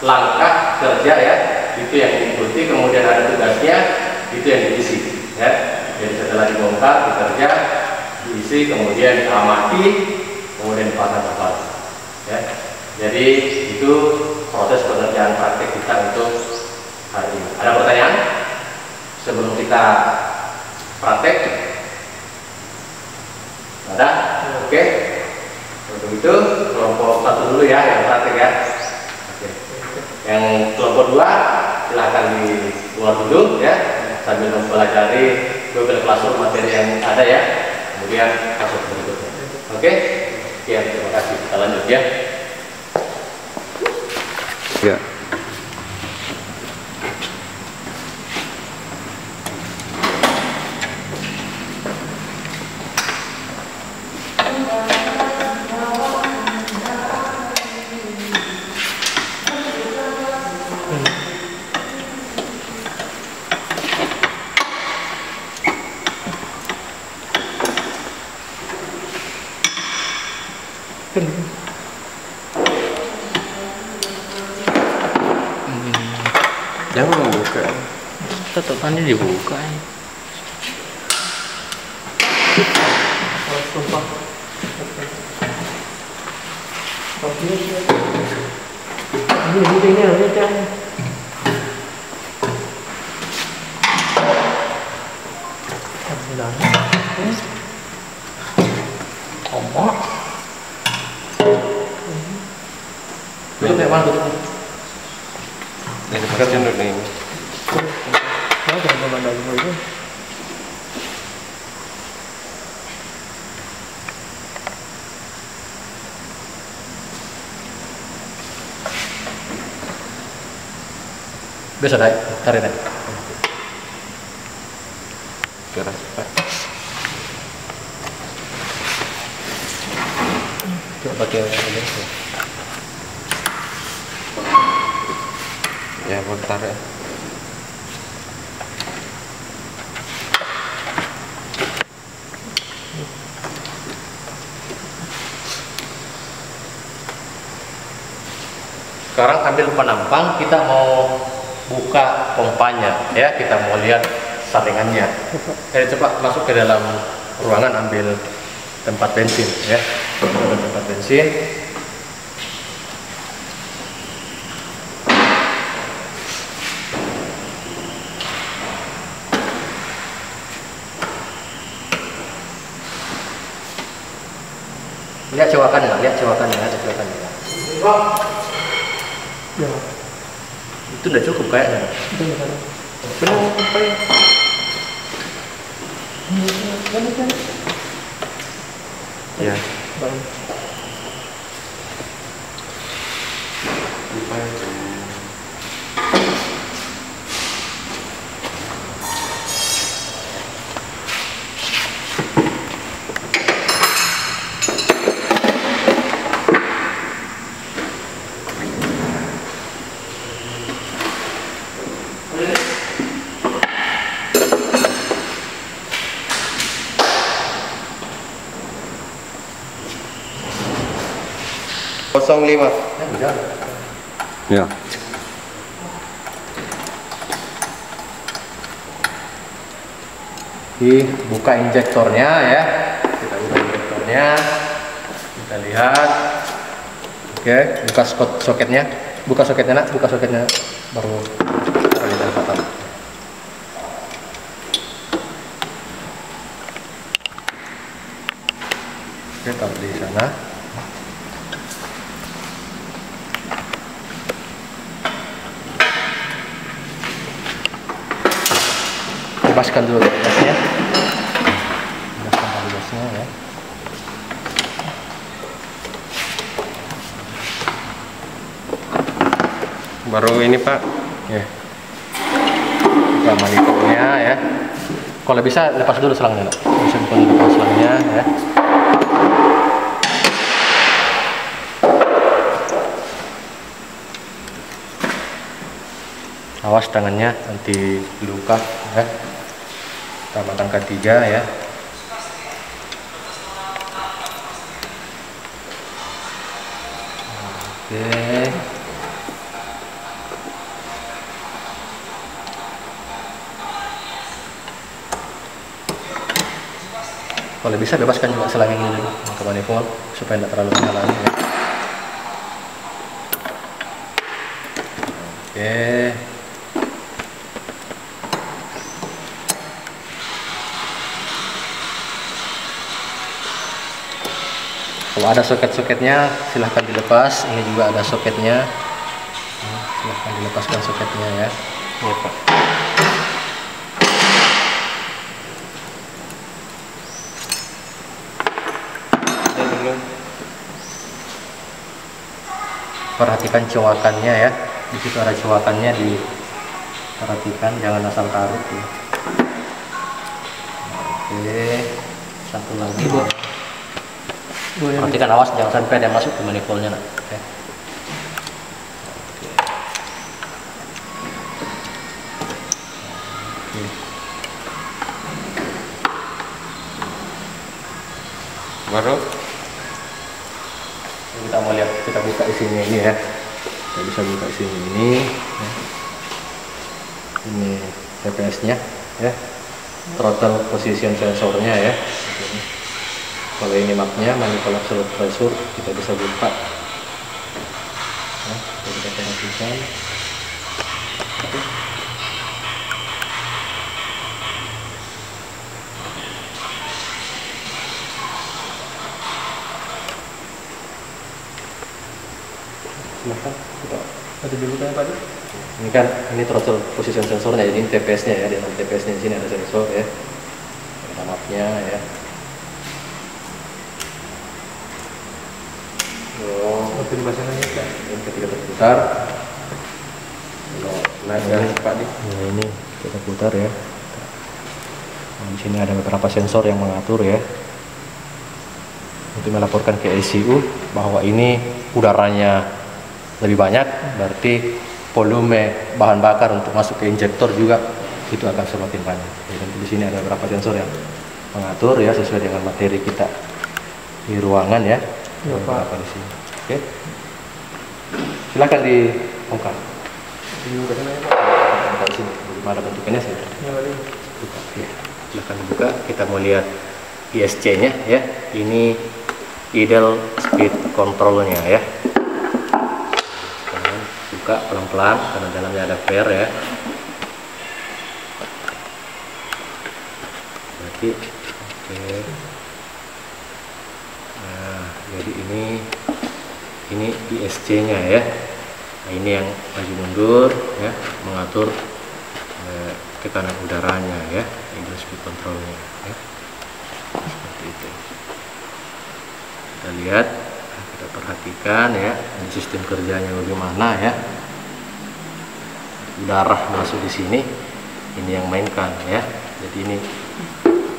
langkah kerja, ya, itu yang diikuti, kemudian ada tugasnya, itu yang diisi, ya. Jadi setelah dibongkar, bekerja, diisi, kemudian diamati, kemudian dipasang kembali, ya. Jadi itu proses pekerjaan praktek kita untuk hari ini. Ada pertanyaan sebelum kita praktek? Ada? Oke. Untuk itu kelompok 1 dulu, ya, yang praktek, ya. Oke. Yang kelompok 2 silahkan di luar dulu, ya, sambil mempelajari Google Classroom materi yang ada, ya. Kemudian masuk ke berikutnya. Oke. Ya, terima kasih. Kita lanjut, ya. Ya. Jangan membuka. Tutupannya dibuka. Sumpah. Ini harusnya kan. Ombak. Tutup ya, mana tutup? Dari dekat dulu nih. Mau jangan memandang itu. Bisa deh, tarik deh. Keras Pak. Coba pakai ini. Ya bentar ya. Sekarang ambil penampang, kita mau buka pompanya ya, kita mau lihat saringannya. Jadi coba masuk ke dalam ruangan, ambil tempat bensin ya, ambil tempat bensin. Lihat cowakannya, ada cowakannya. Ya, Itu udah cukup kayaknya. itu benar. Benar apa ya? Kan. Ya. Baik. Lima. Ya. Buka injektornya ya, kita buka injektornya, kita lihat. Oke, buka soketnya, buka soketnya baru taruh di dalam kotak. Oke, taruh di sana. Lepaskan dulu gasnya, ya. Baru ini Pak. Ya. Buka manifolnya ya. Kalau bisa lepas dulu selangnya, bisa buka dulu selangnya ya. Awas tangannya nanti luka ya. Tambah angka 3 ya. Oke. Kalau bisa bebaskan juga selang ini dulu ke manifold supaya tidak terlalu menghalangi ya. Oke. Kalau ada soket-soketnya silahkan dilepas. Ini juga ada soketnya. Silahkan dilepaskan soketnya ya. Iya Pak. Perhatikan cowakannya ya. Di situ ada cowakannya, diperhatikan, jangan asal taruh ya. Oke, satu lagi. Perhatikan, awas jangan sampai ada masuk ke manifoldnya nak. Oke. Baru. Kita mau lihat, kita buka isinya ini ya. Kita bisa buka isinya ini ya. Ini TPS-nya ya, throttle position sensornya ya. Kalau ini mapnya manifold absolute pressure, kita bisa buka. Nah, kita perhatikan. Silahkan kita ada dulu kan Pak. Ini kan ini throttle position sensornya, jadi ini TPS-nya ya, di dalam TPS-nya di sini ada sensor ya, ada mapnya ya. Seperti bahasanya kan. Ini ketika terputar, nah ini Pak nih, nah, ini kita putar ya. Nah, di sini ada beberapa sensor yang mengatur ya, untuk melaporkan ke ECU bahwa ini udaranya lebih banyak, berarti volume bahan bakar untuk masuk ke injektor juga itu akan semakin banyak. Dan di sini ada beberapa sensor yang mengatur ya sesuai dengan materi kita di ruangan ya. Ya, Pak. Apa di sini? Oke. Silakan dibongkar. Dibuka sana ya Pak. Di sini. Bagaimana bentuknya sih? Ya Pak. Buka. Ya. Silakan dibuka. Kita mau lihat ISC-nya ya. Ini idle speed control-nya ya. Buka pelan-pelan karena dalamnya ada per ya. Berarti oke. Nah, jadi ini ISC-nya ya. Nah, ini yang maju mundur ya, mengatur tekanan udaranya ya, idle speed control-nya ya. Seperti itu. Kita lihat, kita perhatikan ya, ini sistem kerjanya bagaimana ya. Udara masuk di sini, ini yang mainkan ya. Jadi ini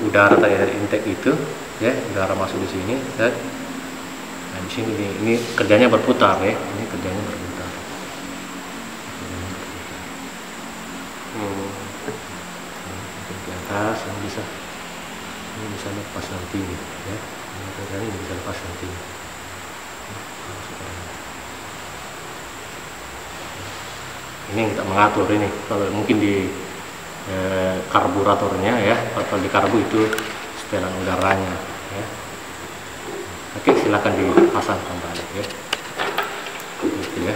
udara tadi dari intake itu ya, udara masuk di sini dan nah, di sini ini kerjanya berputar ya, ini kerjanya berputar. Di atas ini bisa lepas nanti ya, ini bisa lepas nanti. Ini yang kita mengatur ini, kalau mungkin di karburatornya ya, kalau di karbu itu setelan udaranya ya. Oke, silakan dipasang kembali ya. Gitu ya.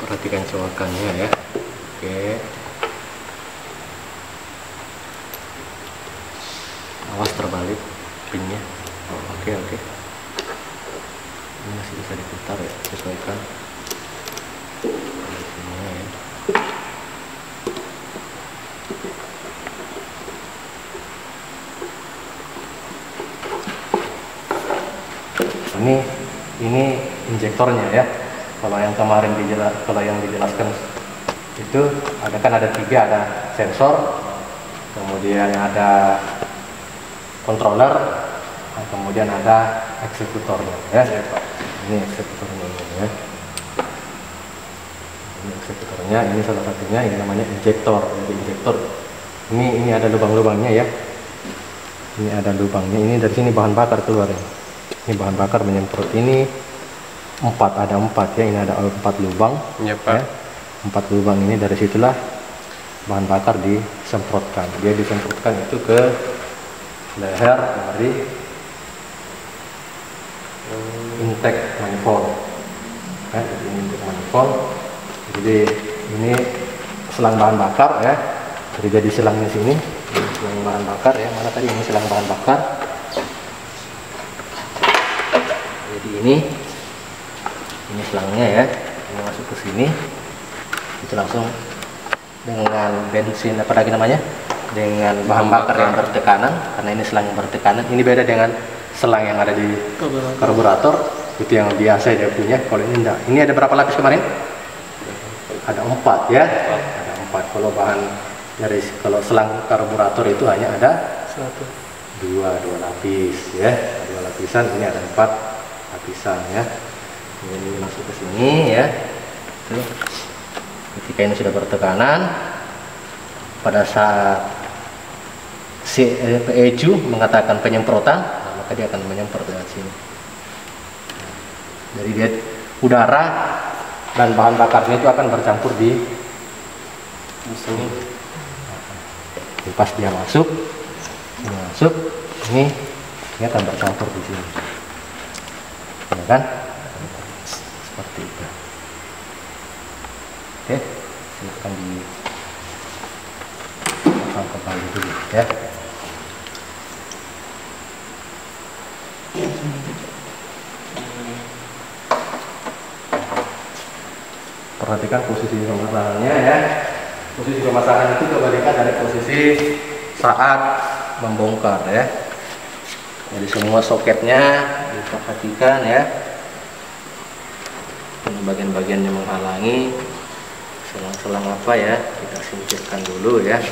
Perhatikan colokannya ya. Oke. Awas terbalik pinnya. Oke. Ini masih bisa diputar ya, sesuaikan. Ya. Ini injektornya ya. Kalau yang kemarin dijelaskan itu ada tiga, ada sensor, kemudian ada controller, kemudian ada eksekutornya ya. Ini eksekutornya ya. Ini eksekutornya, ini salah satunya, ini namanya injektor. Jadi injektor ini ada lubang-lubangnya ya. Ini ada lubangnya, ini dari sini bahan bakar keluar ya. Ini bahan bakar menyemprot, ini ada empat ya, ini ada 4 lubang Ya, Pak. ya. 4 lubang ini, dari situlah bahan bakar disemprotkan. Dia disemprotkan itu ke leher dari intake manifold ya, ini intake manifold. Jadi ini selang bahan bakar ya, jadi selangnya sini, ini selang bahan bakar ya. Mana tadi ini selang bahan bakar. Jadi ini selangnya ya, ini masuk ke sini, itu langsung dengan bensin apa lagi namanya, dengan bahan bakar yang bertekanan, karena ini selang yang bertekanan. Ini beda dengan selang yang ada di karburator, itu yang biasa dia punya. Kalau ini enggak. Ini ada berapa lapis kemarin? Ada 4 ya, ada 4. Kalau bahan dari selang karburator itu hanya ada 2 lapis ya, 2 lapisan. Ini ada 4 lapisan ya. Ini masuk ke sini ya. Tuh. Ketika ini sudah bertekanan, pada saat si ECU mengatakan penyemprotan, maka dia akan menyemprot lewat sini. Jadi dia udara dan bahan bakarnya itu akan bercampur di sini. Pas dia masuk, ini dia akan bercampur di sini, ya kan? Seperti itu. Oke, silahkan dipasang kembali dulu ya. Perhatikan posisi pemasangannya ya. Posisi pemasangan itu kebalikan dari posisi saat membongkar ya. Jadi semua soketnya diperhatikan ya. Bagian-bagian yang menghalangi, selang-selang apa ya, kita singkirkan dulu ya.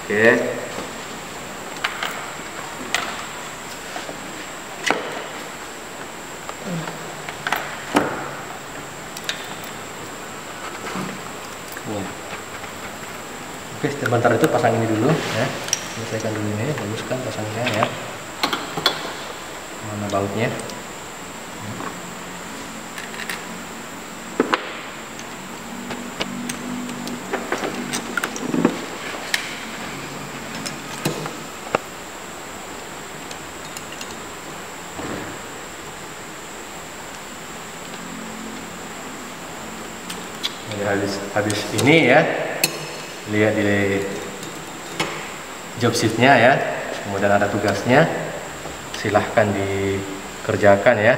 Oke. Oke, sebentar itu pasang ini dulu ya. Selesaikan dulu ini, baguskan pasangnya ya. Mana bautnya? Habis ini ya, lihat di job sheetnya ya, kemudian ada tugasnya, silahkan dikerjakan ya.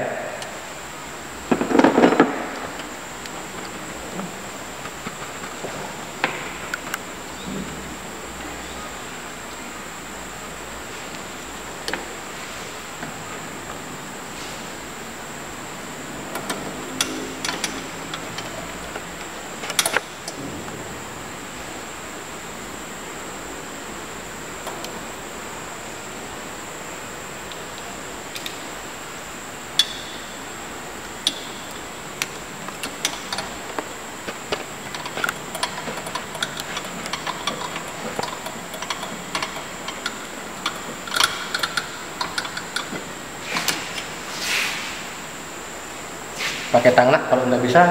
Pakai tangan, kalau nggak bisa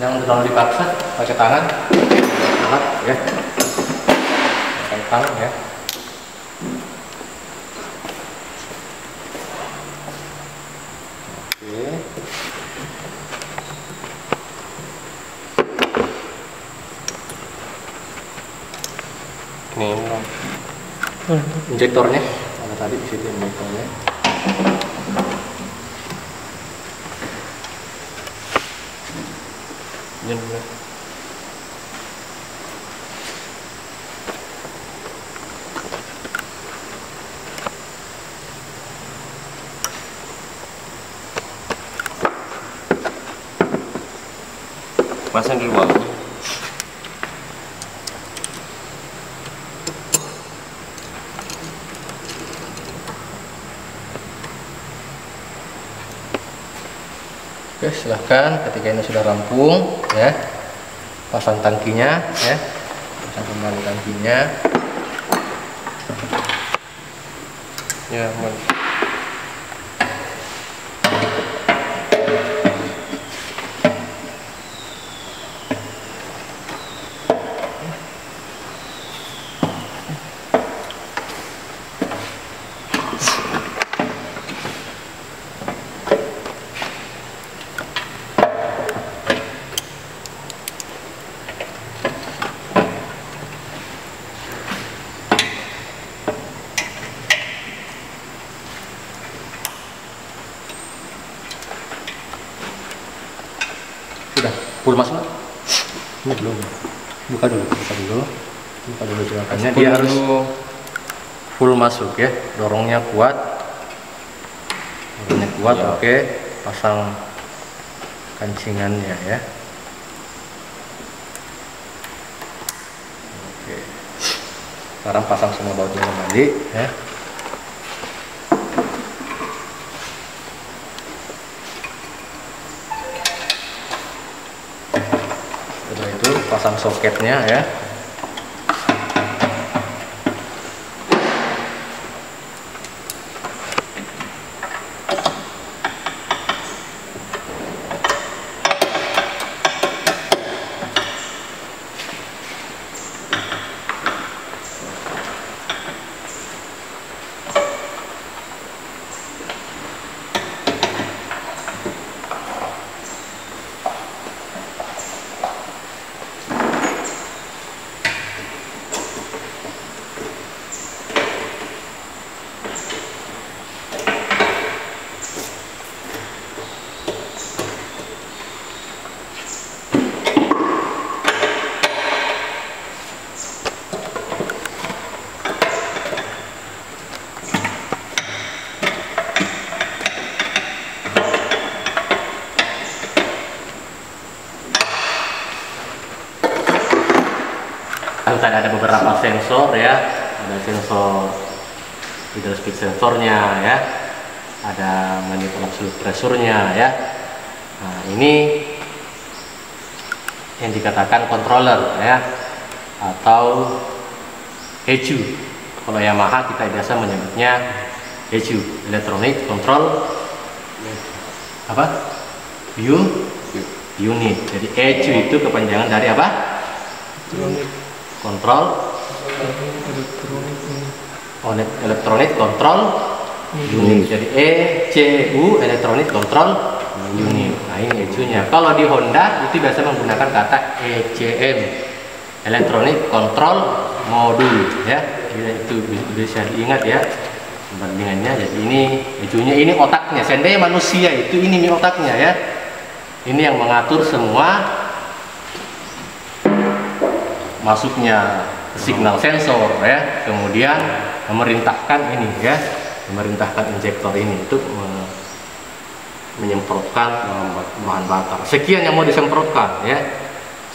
jangan terlalu dipaksa, pakai tangan ya, pakai tangan ya. Oke. Ini Injektornya ada tadi di situ injektornya. pasang dulu Pak. Oke, silahkan ketika ini sudah rampung ya, pasang tangkinya ya, pasang kembali tangkinya Ya, aman. sudah full masuk. Ini belum, buka dulu jelakannya. Dia harus full masuk ya, dorongnya kuat, ya. Oke, pasang kancingannya ya. Oke, sekarang pasang semua bautnya kembali ya. Setelah itu pasang soketnya ya. misalkan tadi ada beberapa sensor ya, ada sensor idle speed sensornya ya, ada manifold absolute pressure-nya ya. Nah, ini yang dikatakan controller ya, atau ECU. Kalau Yamaha kita biasa menyebutnya ECU, electronic control apa? Unit. Jadi ECU itu kepanjangan dari apa? Control electronic control unit. Jadi ECU electronic control unit. Nah, ini ECU-nya. Kalau di Honda itu biasa menggunakan kata ECM, electronic control module ya. Itu bisa diingat ya perbandingannya. Jadi ini ECU-nya, ini otaknya. Seandainya manusia itu ini otaknya ya. Ini yang mengatur semua masuknya signal sensor ya, kemudian memerintahkan ini ya, memerintahkan injektor ini untuk menyemprotkan bahan bakar. Sekian yang mau disemprotkan ya,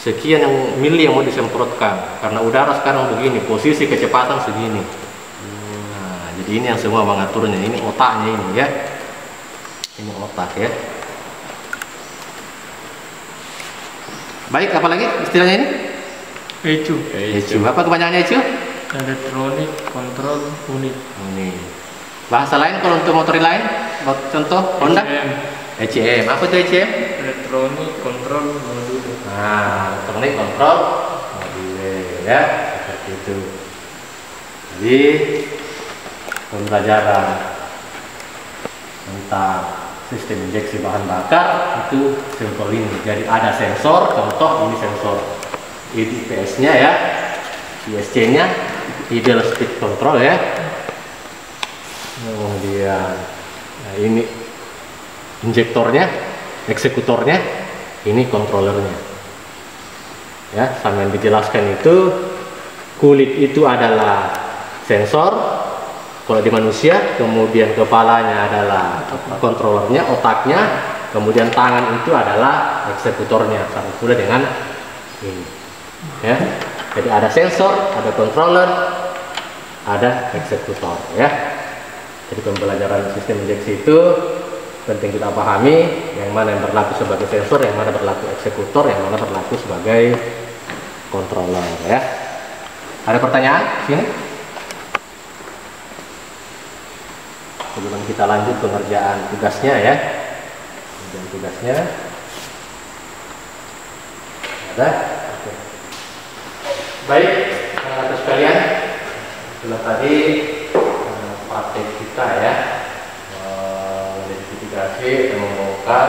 sekian yang mili yang mau disemprotkan, karena udara sekarang begini, posisi kecepatan segini. Nah, jadi ini yang semua mengaturnya, ini otaknya ini ya, ini otak ya. Baik, apalagi istilahnya ini? ECU. Apa kepanjangannya ECU? Electronic Control Unit. Ini. Bahasa lain kalau untuk motor lain, contoh Honda? ECM. Apa itu ECM? Electronic Control Module. Nah, electronic control module ya, seperti itu. Jadi pembelajaran tentang sistem injeksi bahan bakar itu simpel ini. Jadi ada sensor, contoh ini sensor IDPS-nya ya, ISC-nya, idle speed control ya. Kemudian nah ini injektornya, eksekutornya, ini kontrolernya. Ya, sama yang dijelaskan itu, kulit itu adalah sensor. Kalau di manusia, kemudian kepalanya adalah kontrolernya, otaknya, kemudian tangan itu adalah eksekutornya. Sama pula dengan ini. Ya, jadi ada sensor, ada controller, ada eksekutor. Ya, jadi pembelajaran sistem injeksi itu penting kita pahami yang mana yang berlaku sebagai sensor, yang mana berlaku eksekutor, yang mana berlaku sebagai controller. Ya, ada pertanyaan sini? Sebelum kita lanjut pengerjaan tugasnya ya, pengerjaan tugasnya ada. Oke. Baik, anak-anak sekalian, setelah tadi praktek kita ya, mengidentifikasi dan membongkar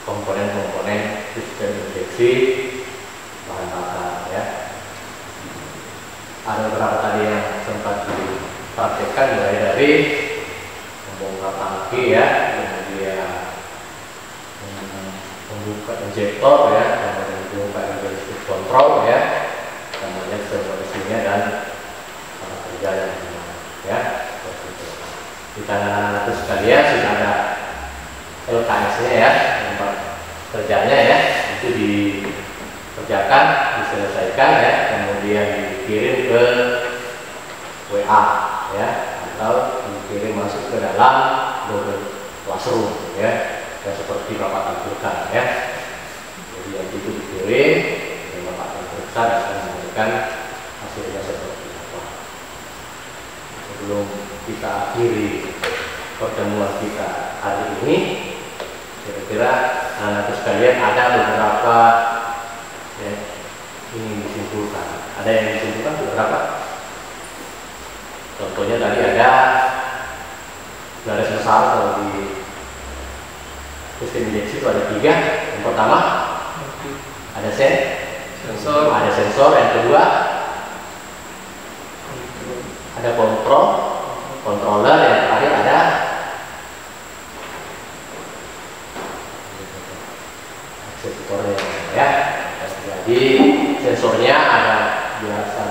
komponen-komponen sistem injeksi bahan bakar ya. Ada beberapa tadi yang sempat praktekkan, mulai dari membongkar tangki ya, kemudian membuka injektor ya, kemudian membuka injeksi kontrol ya, kemudian semua dan cara kerjanya ya. Kita anak sekalian sudah ada LKS-nya ya, tempat kerjanya ya, itu dikerjakan, diselesaikan ya, kemudian dikirim ke WA ya, atau dikirim masuk ke dalam Google Classroom ya, yang seperti Bapak tampilkan ya. Jadi yang itu dikirim, dan Bapak tampilkan akan memberikan hasilnya seperti apa. Sebelum kita akhiri pertemuan kita hari ini, kira-kira anak-anak sekalian ada beberapa ya, ingin disimpulkan. Ada yang disimpulkan beberapa? Contohnya tadi ada garis besar, kalau di sistem injeksi itu ada 3. Yang pertama ada sensor, ada sensor. Yang kedua ada controller. Yang terakhir ada eksekutornya ya. Jadi sensornya ada biasa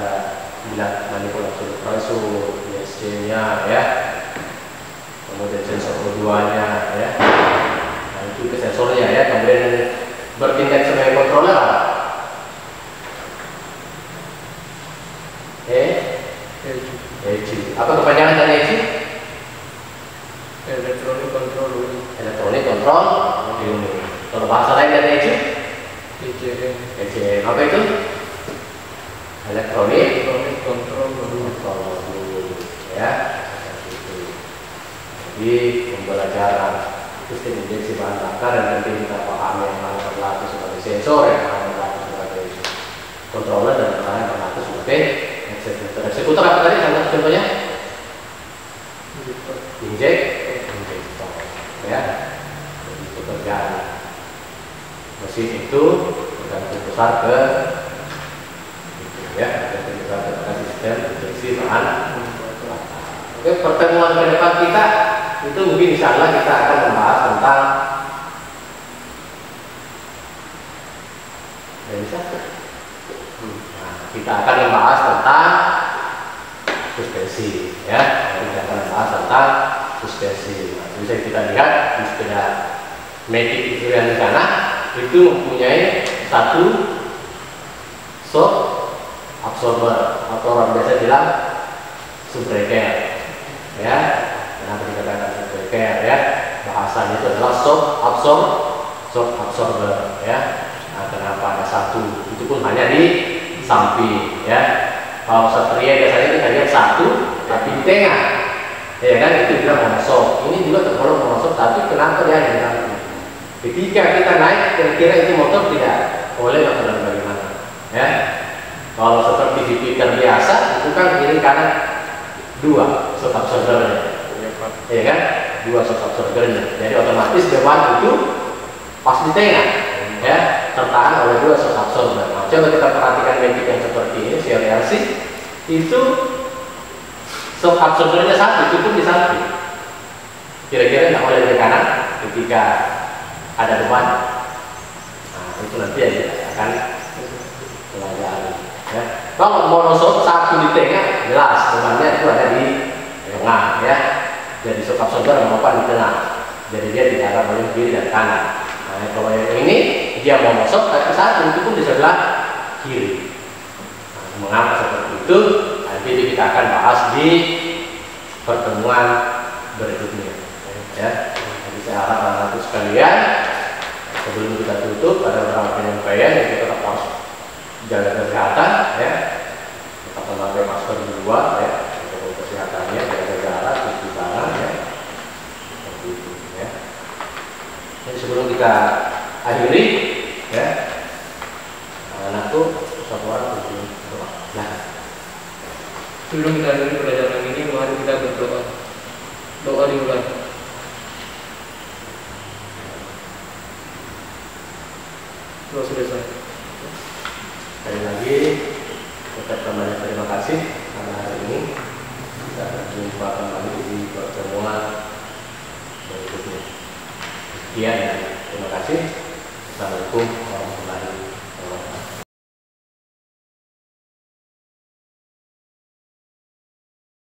bila manifold absolute pressure, ISC-nya ya, kemudian sensor keduanya ya. Nah, itu ke sensornya ya, kemudian bertindak sebagai controller. ECM. Apa itu? Elektronik Kontrol modul, ya. Jadi pembelajaran sistem injeksi bahan bakar dan nanti kita pahami yang mana berlaku sebagai sensor, yang mana berlaku sebagai controller, dan yang mana berlaku sebagai eksekutor. Eksekutor apa tadi contohnya? Injektor, ya. Itu kerjaan mesin itu bergantung besar ke itu, ya, bergantung besar ke sistem injeksi bahan. Oke, pertemuan ke depan kita itu mungkin insya Allah kita akan membahas tentang kita akan membahas tentang suspensi, ya. Kita akan membahas tentang suspensi. Nah, bisa kita lihat di sepeda metik itu yang di sana itu mempunyai satu shock absorber atau orang biasa bilang subbreaker, ya. Kenapa dikatakan subbreaker, ya? Bahasanya itu adalah shock absorber, ya. Nah, kenapa ada satu? Itu pun hanya di samping, ya. Kalau satria biasanya kita lihat satu tapi di tengah, ya kan, itu juga monoshock. Ini juga tergolong monoshock, tapi kenapa dia ada di samping? Ketika kita naik, kira-kira itu motor tidak boleh atau bagaimana, ya? Kalau seperti di Jupiter biasa, itu kan kiri kanan dua shock absorbernya, ya kan, dua shock absorbernya. Jadi otomatis beban itu pas di tengah, ya, tertahan oleh dua shock absorber. Nah, coba kita perhatikan metik yang seperti ini, CLC, itu shock absorbernya satu, cukup di samping. Kira-kira nggak boleh di kanan ketika ada beban. Nah, itu nanti yang kita akan pelajari, ya. Kalau monoshock satu di tengah, jelas bebannya itu ada di tengah, ya. Jadi shock absorber merupakan di tengah. Jadi dia tidak akan boleh kiri dan kanan. Nah, kalau yang ini dia monoshock tapi satu itu pun di sebelah kiri. Nah, mengapa seperti itu? Nanti kita akan bahas di pertemuan berikutnya, ya. Jadi saya harap anak-anak sekalian, sebelum kita tutup ada beberapa penyampaian yang kita tetap harus jaga kesehatan, ya. Tetap memakai masker di luar, ya, untuk kesehatannya, jaga jarak, cuci tangan, ya. Seperti itu, ya. Jadi sebelum kita akhiri, ya, anakku satu orang berdoa. Nah, Sebelum kita akhiri pelajaran ini, mari kita berdoa. Doa dimulai. Doa sudah selesai. sekali lagi tetap kembali terima kasih karena hari ini kita berjumpa kembali di pertemuan berikutnya. Sekian, terima kasih. Assalamualaikum.